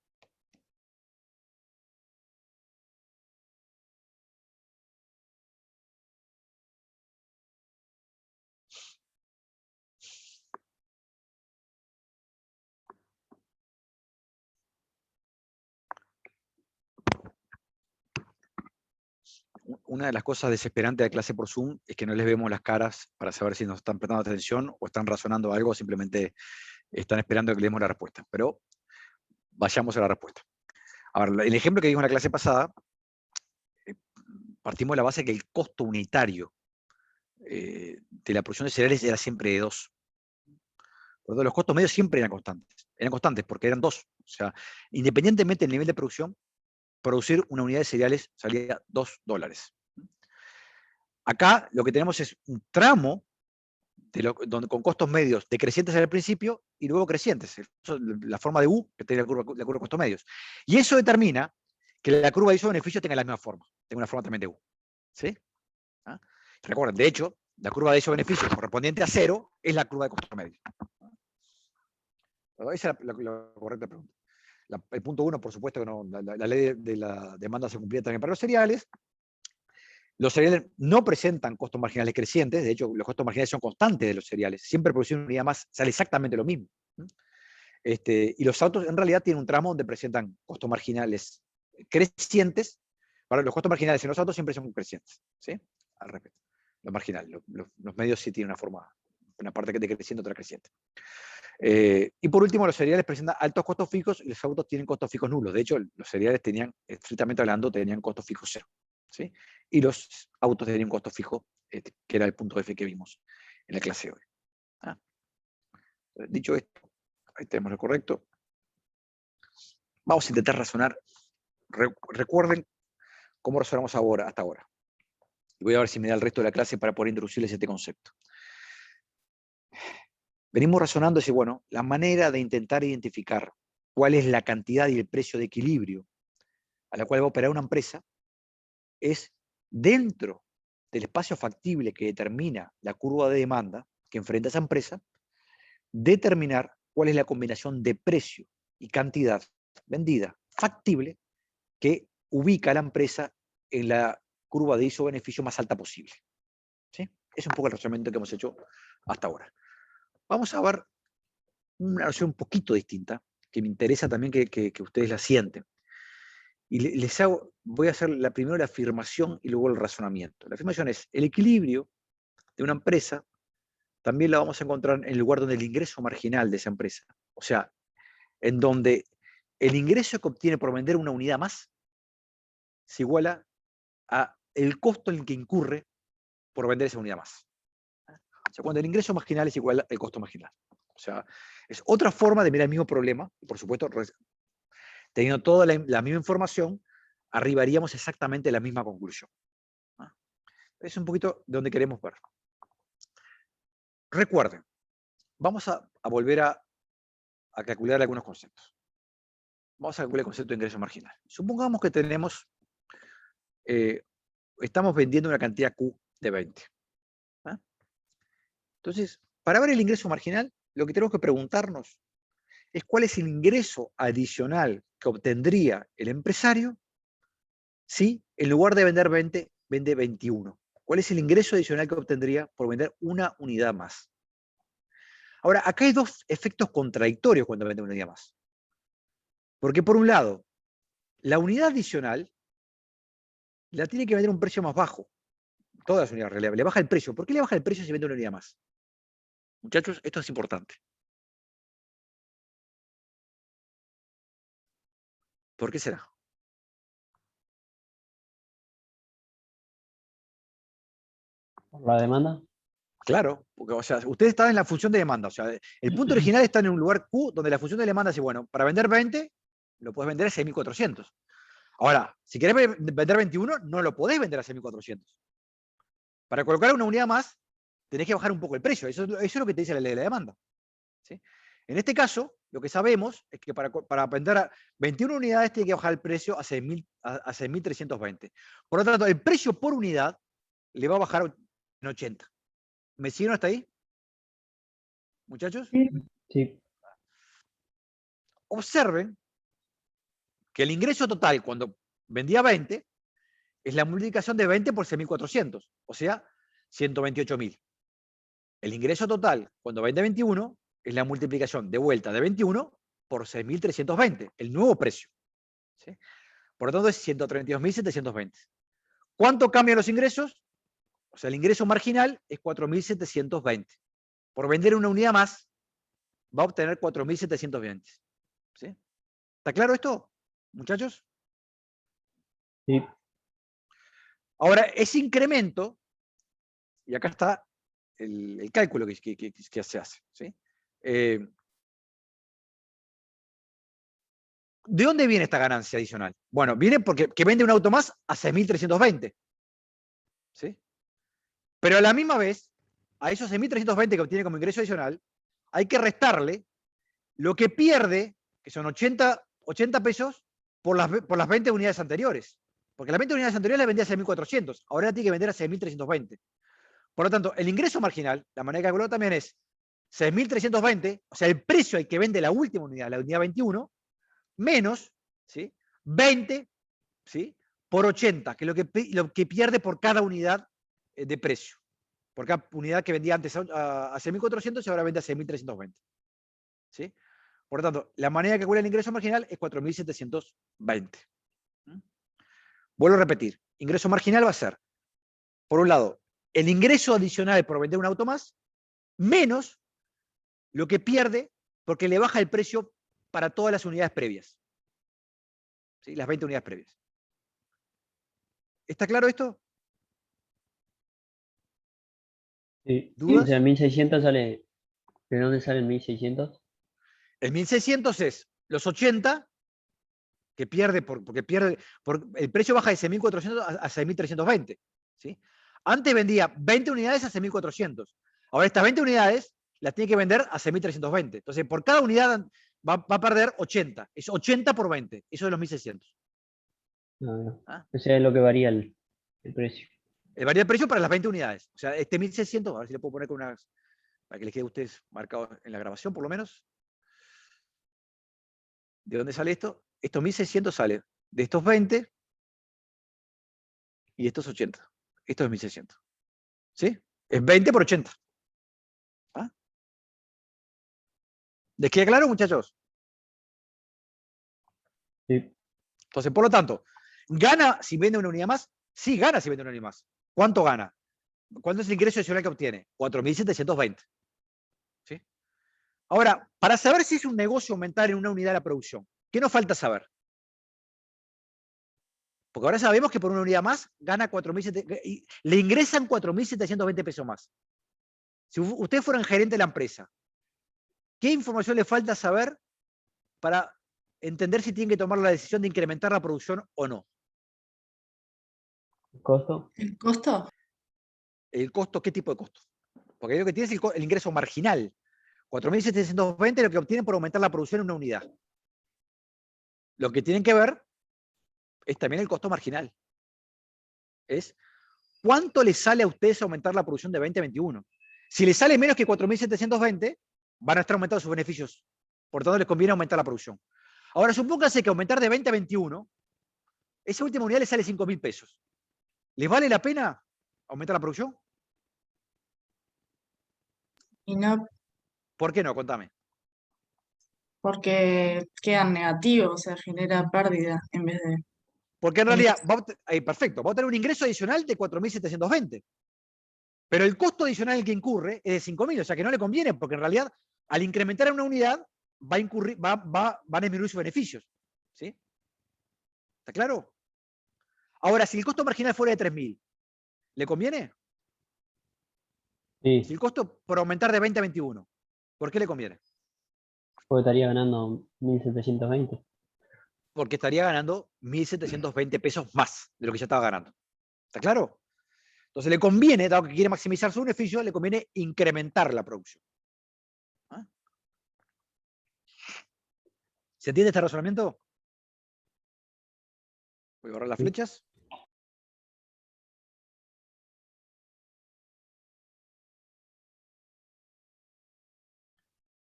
Una de las cosas desesperantes de clase por Zoom es que no les vemos las caras para saber si nos están prestando atención o están razonando algo o simplemente están esperando que le demos la respuesta. Pero vayamos a la respuesta. A ver, el ejemplo que dimos en la clase pasada, partimos de la base que el costo unitario de la producción de cereales era siempre de 2. Por lo tanto, los costos medios siempre eran constantes porque eran 2. O sea, independientemente del nivel de producción, producir una unidad de cereales salía $2. Acá lo que tenemos es un tramo con costos medios decrecientes al principio y luego crecientes. La forma de U, que tiene la curva de costos medios. Y eso determina que la curva de ISO-beneficio tenga la misma forma. Tenga una forma también de U. ¿Sí? ¿Ah? Recuerden, de hecho, la curva de ISO-beneficio correspondiente a 0 es la curva de costos medios. Esa es la correcta pregunta. El punto 1, por supuesto que no, la ley de la demanda se cumplía también para los cereales. Los cereales no presentan costos marginales crecientes, de hecho, los costos marginales son constantes de los cereales. Siempre producir una unidad más sale exactamente lo mismo. Y los autos en realidad tienen un tramo donde presentan costos marginales crecientes. Para los costos marginales en los autos siempre son crecientes. ¿Sí? Al respecto. Los marginales. Los medios sí tienen una forma, una parte decreciente, otra creciente. Y por último, los cereales presentan altos costos fijos y los autos tienen costos fijos nulos. De hecho, los cereales tenían, estrictamente hablando, tenían costos fijos 0. ¿Sí? Y los autos tenían un costo fijo, que era el punto F que vimos en la clase hoy. Dicho esto, ahí tenemos lo correcto. Vamos a intentar razonar. Recuerden cómo razonamos hasta ahora. Y voy a ver si me da el resto de la clase para poder introducirles este concepto. Venimos razonando, y bueno, la manera de intentar identificar cuál es la cantidad y el precio de equilibrio a la cual va a operar una empresa es dentro del espacio factible que determina la curva de demanda que enfrenta esa empresa, determinar cuál es la combinación de precio y cantidad vendida factible que ubica a la empresa en la curva de ISO-beneficio más alta posible. ¿Sí? Es un poco el razonamiento que hemos hecho hasta ahora. Vamos a ver una noción un poquito distinta, que me interesa también que ustedes la sienten. Y voy a hacer primero la afirmación y luego el razonamiento. La afirmación es, el equilibrio de una empresa también la vamos a encontrar en el lugar donde el ingreso marginal de esa empresa, o sea, en donde el ingreso que obtiene por vender una unidad más se iguala a el costo en el que incurre por vender esa unidad más. O sea, cuando el ingreso marginal es igual al costo marginal. O sea, es otra forma de mirar el mismo problema, y por supuesto, teniendo toda la misma información, arribaríamos exactamente a la misma conclusión. Es un poquito de donde queremos ver. Recuerden, vamos a volver a calcular algunos conceptos. Vamos a calcular el concepto de ingreso marginal. Supongamos que estamos vendiendo una cantidad Q de 20. Entonces, para ver el ingreso marginal, lo que tenemos que preguntarnos es cuál es el ingreso adicional que obtendría el empresario si en lugar de vender 20, vende 21. ¿Cuál es el ingreso adicional que obtendría por vender una unidad más? Ahora, acá hay dos efectos contradictorios cuando vende una unidad más. Porque por un lado, la unidad adicional la tiene que vender a un precio más bajo. Todas las unidades le baja el precio. ¿Por qué le baja el precio si vende una unidad más? Muchachos, esto es importante. ¿Por qué será? ¿Por la demanda? Claro, porque, o sea, usted está en la función de demanda. O sea, el punto original está en un lugar Q donde la función de demanda dice, bueno, para vender 20, lo puedes vender a 6.400. Ahora, si querés vender 21, no lo podés vender a 6.400. Para colocar una unidad más, tenés que bajar un poco el precio. Eso es lo que te dice la ley de la demanda. ¿Sí? En este caso, lo que sabemos es que para vender a 21 unidades tiene que bajar el precio a 6.320. Por lo tanto, el precio por unidad le va a bajar en 80. ¿Me siguen hasta ahí? Muchachos. Sí. Observen que el ingreso total cuando vendía 20 es la multiplicación de 20 por 6.400, o sea, 128.000. El ingreso total cuando vende 21 es la multiplicación de vuelta de 21 por 6.320, el nuevo precio. ¿Sí? Por lo tanto, es 132.720. ¿Cuánto cambian los ingresos? O sea, el ingreso marginal es 4.720. Por vender una unidad más, va a obtener 4.720. ¿Sí? ¿Está claro esto, muchachos? Sí. Ahora, ese incremento, y acá está el cálculo que se hace. ¿Sí? ¿De dónde viene esta ganancia adicional? Bueno, viene porque vende un auto más a 6.320. ¿Sí? Pero a la misma vez, a esos 6.320 que obtiene como ingreso adicional, hay que restarle lo que pierde, que son 80 pesos, por las 20 unidades anteriores. Porque las 20 unidades anteriores las vendía a 6.400, ahora la tiene que vender a 6.320. Por lo tanto, el ingreso marginal, la manera de calcularlo también es 6.320, o sea, el precio al que vende la última unidad, la unidad 21, menos, ¿sí?, 20, ¿sí?, por 80, que es lo que pierde por cada unidad de precio. Por cada unidad que vendía antes a 6.400 y ahora vende a 6.320. ¿Sí? Por lo tanto, la manera que calcula el ingreso marginal es 4.720. Vuelvo a repetir. Ingreso marginal va a ser, por un lado, el ingreso adicional por vender un auto más, menos lo que pierde porque le baja el precio para todas las unidades previas. ¿Sí? Las 20 unidades previas. ¿Está claro esto? Sí. ¿Dudas? O sea, 1600 sale. ¿De dónde sale el 1600? El 1.600 es los 80 que pierde porque el precio baja de 6.400 a 6.320. ¿Sí? Antes vendía 20 unidades a 6.400. Ahora estas 20 unidades las tiene que vender a 6.320. Entonces, por cada unidad va a perder 80. Es 80 por 20. Eso es los 1.600. No. ¿Ah? O sea, es lo que varía el precio. Varía el precio para las 20 unidades. O sea, este 1.600, a ver si le puedo poner con unas, para que les quede a ustedes marcado en la grabación por lo menos. ¿De dónde sale esto? Estos 1.600 salen de estos 20 y estos 80. Esto es 1.600. ¿Sí? Es 20 por 80. ¿Ah? ¿Les queda claro, muchachos? Sí. Entonces, por lo tanto, ¿gana si vende una unidad más? Sí, gana si vende una unidad más. ¿Cuánto gana? ¿Cuánto es el ingreso adicional que obtiene? 4.720. ¿Sí? Ahora, para saber si es un negocio aumentar en una unidad la producción, ¿qué nos falta saber? Porque ahora sabemos que por una unidad más gana 4.700, le ingresan 4.720 pesos más. Si ustedes fueran gerente de la empresa, ¿qué información le falta saber para entender si tienen que tomar la decisión de incrementar la producción o no? ¿El costo? ¿El costo? El costo, ¿qué tipo de costo? Porque lo que tiene es el ingreso marginal. 4.720 es lo que obtienen por aumentar la producción en una unidad. Lo que tienen que ver es también el costo marginal. Es cuánto les sale a ustedes aumentar la producción de 20 a 21. Si les sale menos que 4.720, van a estar aumentando sus beneficios. Por tanto, les conviene aumentar la producción. Ahora, supónganse que aumentar de 20 a 21, esa última unidad les sale 5.000 pesos. ¿Les vale la pena aumentar la producción? Y no ¿Por qué no? Contame. porque quedan negativos, o sea, genera pérdida en vez de... Porque en realidad, perfecto, va a tener un ingreso adicional de 4.720. Pero el costo adicional que incurre es de 5.000, o sea que no le conviene, porque en realidad, al incrementar una unidad, van a disminuir sus beneficios. ¿Sí? ¿Está claro? Ahora, si el costo marginal fuera de 3.000, ¿le conviene? Si Sí, el costo por aumentar de 20 a 21, ¿por qué le conviene? porque estaría ganando 1720. Porque estaría ganando 1.720 pesos más de lo que ya estaba ganando. ¿Está claro? Entonces le conviene, dado que quiere maximizar su beneficio, le conviene incrementar la producción. ¿Ah? ¿Se entiende este razonamiento? Voy a borrar las Sí. flechas.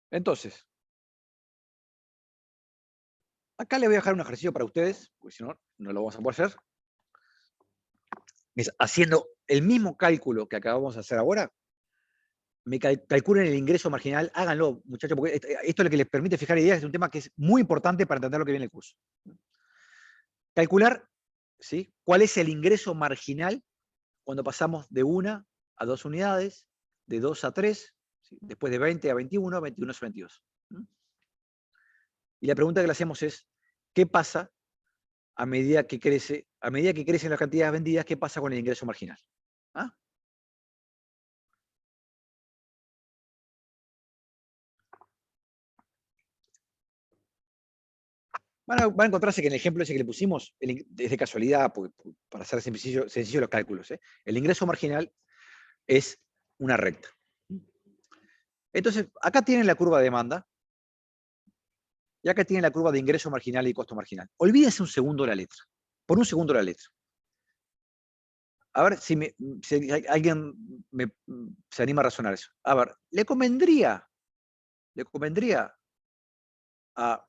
Entonces, acá le voy a dejar un ejercicio para ustedes, porque si no, no lo vamos a poder hacer. Es haciendo el mismo cálculo que acabamos de hacer ahora, calculen el ingreso marginal, háganlo, muchachos, porque esto es lo que les permite fijar ideas, es un tema que es muy importante para entender lo que viene el curso. Calcular, ¿sí?, cuál es el ingreso marginal cuando pasamos de 1 a 2 unidades, de 2 a 3, ¿sí?, después de 20 a 21, 21 a 22. Y la pregunta que le hacemos es, ¿qué pasa a medida que crecen las cantidades vendidas? ¿Qué pasa con el ingreso marginal? ¿Ah? Van a encontrarse que en el ejemplo ese que le pusimos, es de casualidad, para hacer sencillo los cálculos, el ingreso marginal es una recta. Entonces, acá tienen la curva de demanda, y acá tienen la curva de ingreso marginal y costo marginal. Olvídense un segundo la letra. Por un segundo la letra. A ver si alguien se anima a razonar eso. A ver, ¿le convendría a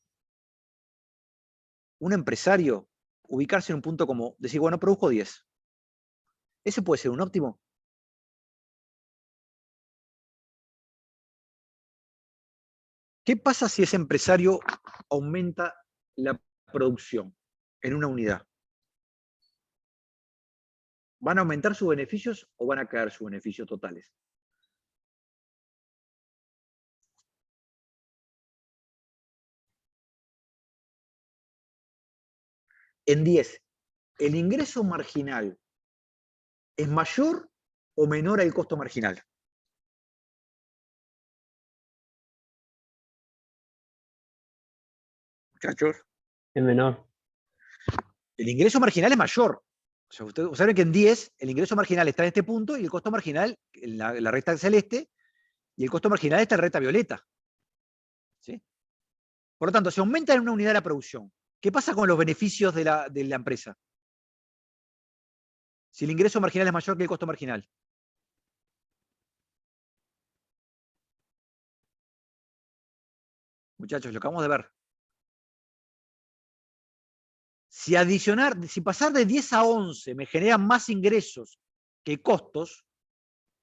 un empresario ubicarse en un punto como decir, bueno, produjo 10? ¿Ese puede ser un óptimo? ¿Qué pasa si ese empresario aumenta la producción en una unidad? ¿Van a aumentar sus beneficios o van a caer sus beneficios totales? En 10, ¿el ingreso marginal es mayor o menor al costo marginal? Muchachos, Es menor. el ingreso marginal es mayor. O sea, ustedes saben que en 10 el ingreso marginal está en este punto y el costo marginal en la recta celeste, y el costo marginal está en la recta violeta. ¿Sí? Por lo tanto, si aumenta en una unidad la producción, ¿qué pasa con los beneficios de la empresa? Si el ingreso marginal es mayor que el costo marginal. Muchachos, lo acabamos de ver. Si pasar de 10 a 11 me genera más ingresos que costos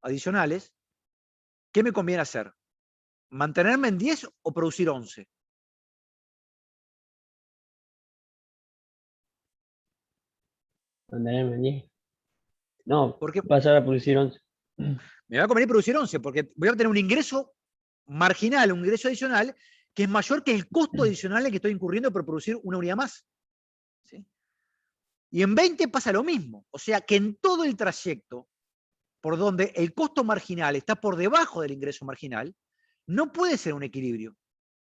adicionales, ¿qué me conviene hacer? ¿Mantenerme en 10 o producir 11? Mantenerme en 10. No, Porque pasar a producir 11. me va a convenir producir 11, porque voy a obtener un ingreso marginal, un ingreso adicional, que es mayor que el costo adicional en que estoy incurriendo por producir una unidad más. ¿Sí? Y en 20 pasa lo mismo. O sea que en todo el trayecto por donde el costo marginal está por debajo del ingreso marginal, no puede ser un equilibrio.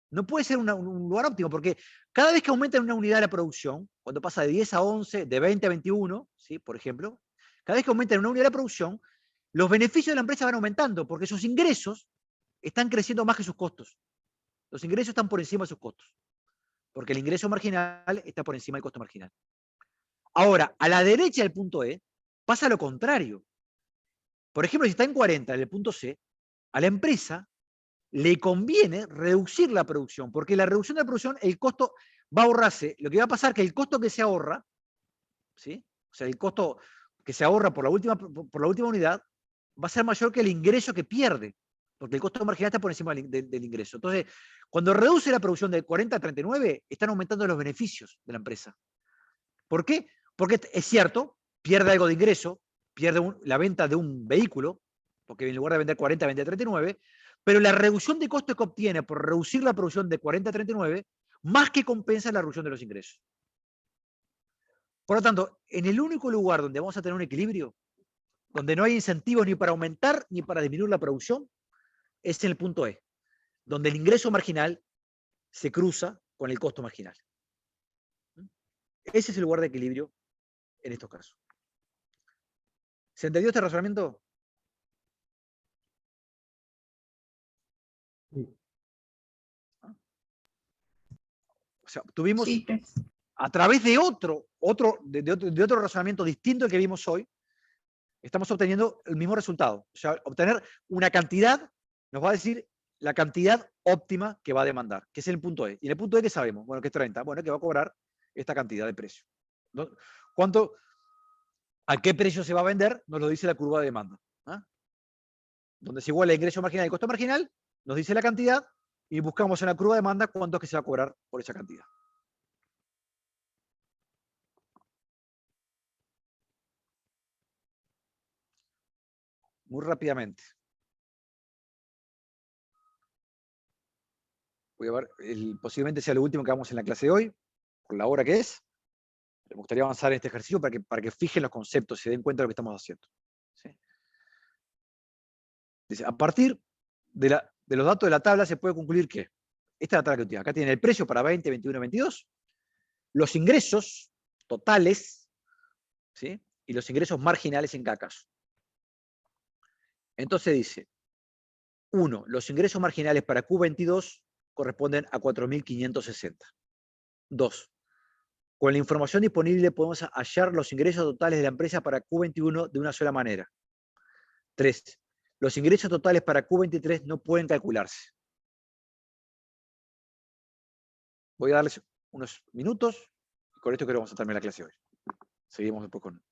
No puede ser un lugar óptimo, porque cada vez que aumenta en una unidad la producción, cuando pasa de 10 a 11, de 20 a 21, ¿sí?, por ejemplo, cada vez que aumenta en una unidad la producción, los beneficios de la empresa van aumentando, porque sus ingresos están creciendo más que sus costos. Los ingresos están por encima de sus costos, porque el ingreso marginal está por encima del costo marginal. Ahora, a la derecha del punto E, pasa lo contrario. Por ejemplo, si está en 40 en el punto C, a la empresa le conviene reducir la producción, porque la reducción de la producción, el costo va a ahorrarse. Lo que va a pasar es que el costo que se ahorra, ¿sí?, o sea, el costo que se ahorra por la última unidad, va a ser mayor que el ingreso que pierde, porque el costo marginal está por encima del ingreso. Entonces, cuando reduce la producción de 40 a 39, están aumentando los beneficios de la empresa. ¿Por qué? Porque es cierto, pierde algo de ingreso, pierde la venta de un vehículo, porque en lugar de vender 40, vende 39, pero la reducción de costo que obtiene por reducir la producción de 40 a 39, más que compensa la reducción de los ingresos. Por lo tanto, en el único lugar donde vamos a tener un equilibrio, donde no hay incentivos ni para aumentar ni para disminuir la producción, es en el punto E, donde el ingreso marginal se cruza con el costo marginal. Ese es el lugar de equilibrio en estos casos. ¿Se entendió este razonamiento? Sí. sea, tuvimos, Sí, a través de otro razonamiento distinto al que vimos hoy, estamos obteniendo el mismo resultado. O sea, obtener una cantidad nos va a decir la cantidad óptima que va a demandar, que es el punto E. Y en el punto E, ¿qué sabemos? Bueno, que es 30. Bueno, que va a cobrar esta cantidad de precio. ¿No? ¿A qué precio se va a vender? Nos lo dice la curva de demanda. ¿Ah? Donde se iguala el ingreso marginal y el costo marginal, nos dice la cantidad y buscamos en la curva de demanda cuánto es que se va a cobrar por esa cantidad. Muy rápidamente. Voy a ver, posiblemente sea lo último que hagamos en la clase de hoy, por la hora que es. Me gustaría avanzar en este ejercicio para que fijen los conceptos, se den cuenta de lo que estamos haciendo. ¿Sí? Dice, a partir de los datos de la tabla se puede concluir que, esta es la tabla que tiene, acá tiene el precio para 20, 21, 22, los ingresos totales, ¿sí? Y los ingresos marginales en cada caso. Entonces dice, 1, los ingresos marginales para Q22 corresponden a 4.560. 2, con la información disponible podemos hallar los ingresos totales de la empresa para Q21 de una sola manera. 3, los ingresos totales para Q23 no pueden calcularse. Voy a darles unos minutos y con esto creo que vamos a terminar la clase hoy. Seguimos después con...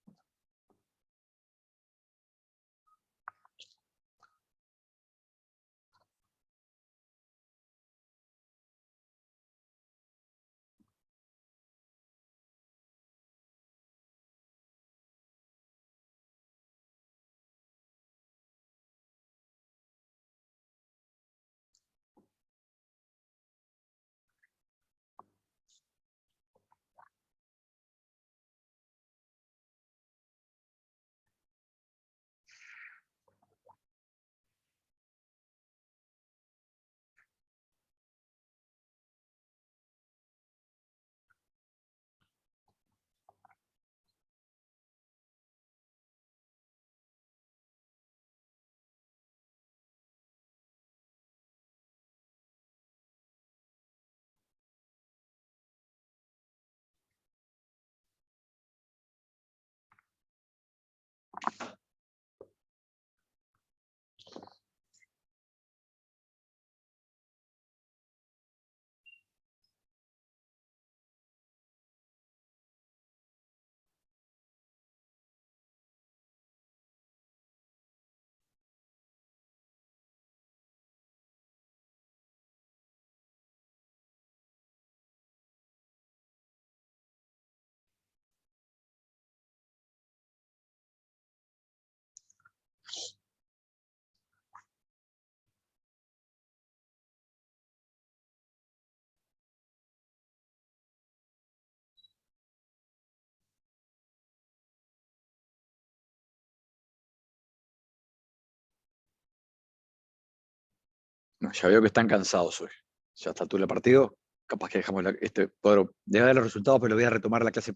No, ya veo que están cansados hoy. Ya está todo el partido. Capaz que dejamos deja de los resultados, pero lo voy a retomar la clase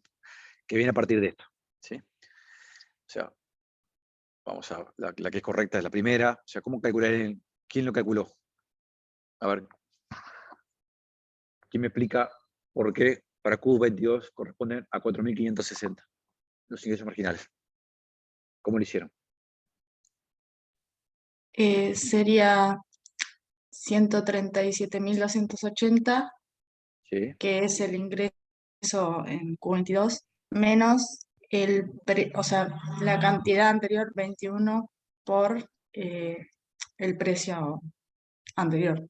que viene a partir de esto. ¿Sí? O sea, vamos a la que es correcta es la primera. O sea, ¿cómo calcular? ¿Quién lo calculó? A ver. ¿Quién me explica por qué para Q22 corresponden a 4.560 los ingresos marginales? ¿Cómo lo hicieron? sería 137.280, ¿Sí? que es el ingreso en Q22, menos o sea, la cantidad anterior, 21, por el precio anterior.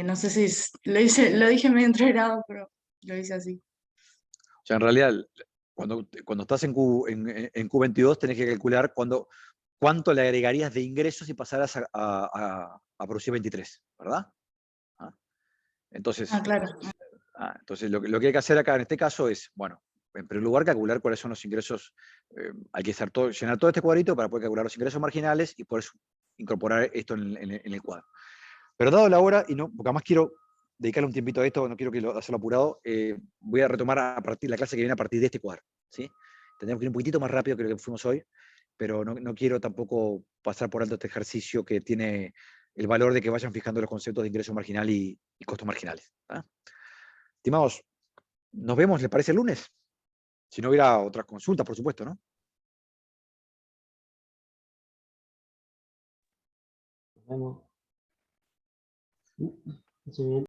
No sé si lo dije medio entreverado, pero lo hice así. O sea, en realidad, cuando estás en Q22 tenés que calcular cuánto le agregarías de ingresos si pasaras a producir 23, ¿verdad? ¿Ah? Entonces, Claro. Entonces lo que hay que hacer acá en este caso es, bueno, en primer lugar calcular cuáles son los ingresos, hay que llenar todo este cuadrito para poder calcular los ingresos marginales y por eso incorporar esto en el cuadro. Pero dado la hora, y no, porque además quiero dedicarle un tiempito a esto, no quiero hacerlo apurado, voy a retomar a partir la clase que viene a partir de este cuadro. ¿Sí? Tendremos que ir un poquitito más rápido que lo que fuimos hoy, pero no quiero tampoco pasar por alto este ejercicio que tiene el valor de que vayan fijando los conceptos de ingreso marginal y costos marginales. ¿Ah? Estimados, nos vemos, ¿les parece el lunes? Si no hubiera otras consultas, por supuesto, ¿no? Nos vemos. Muy bien.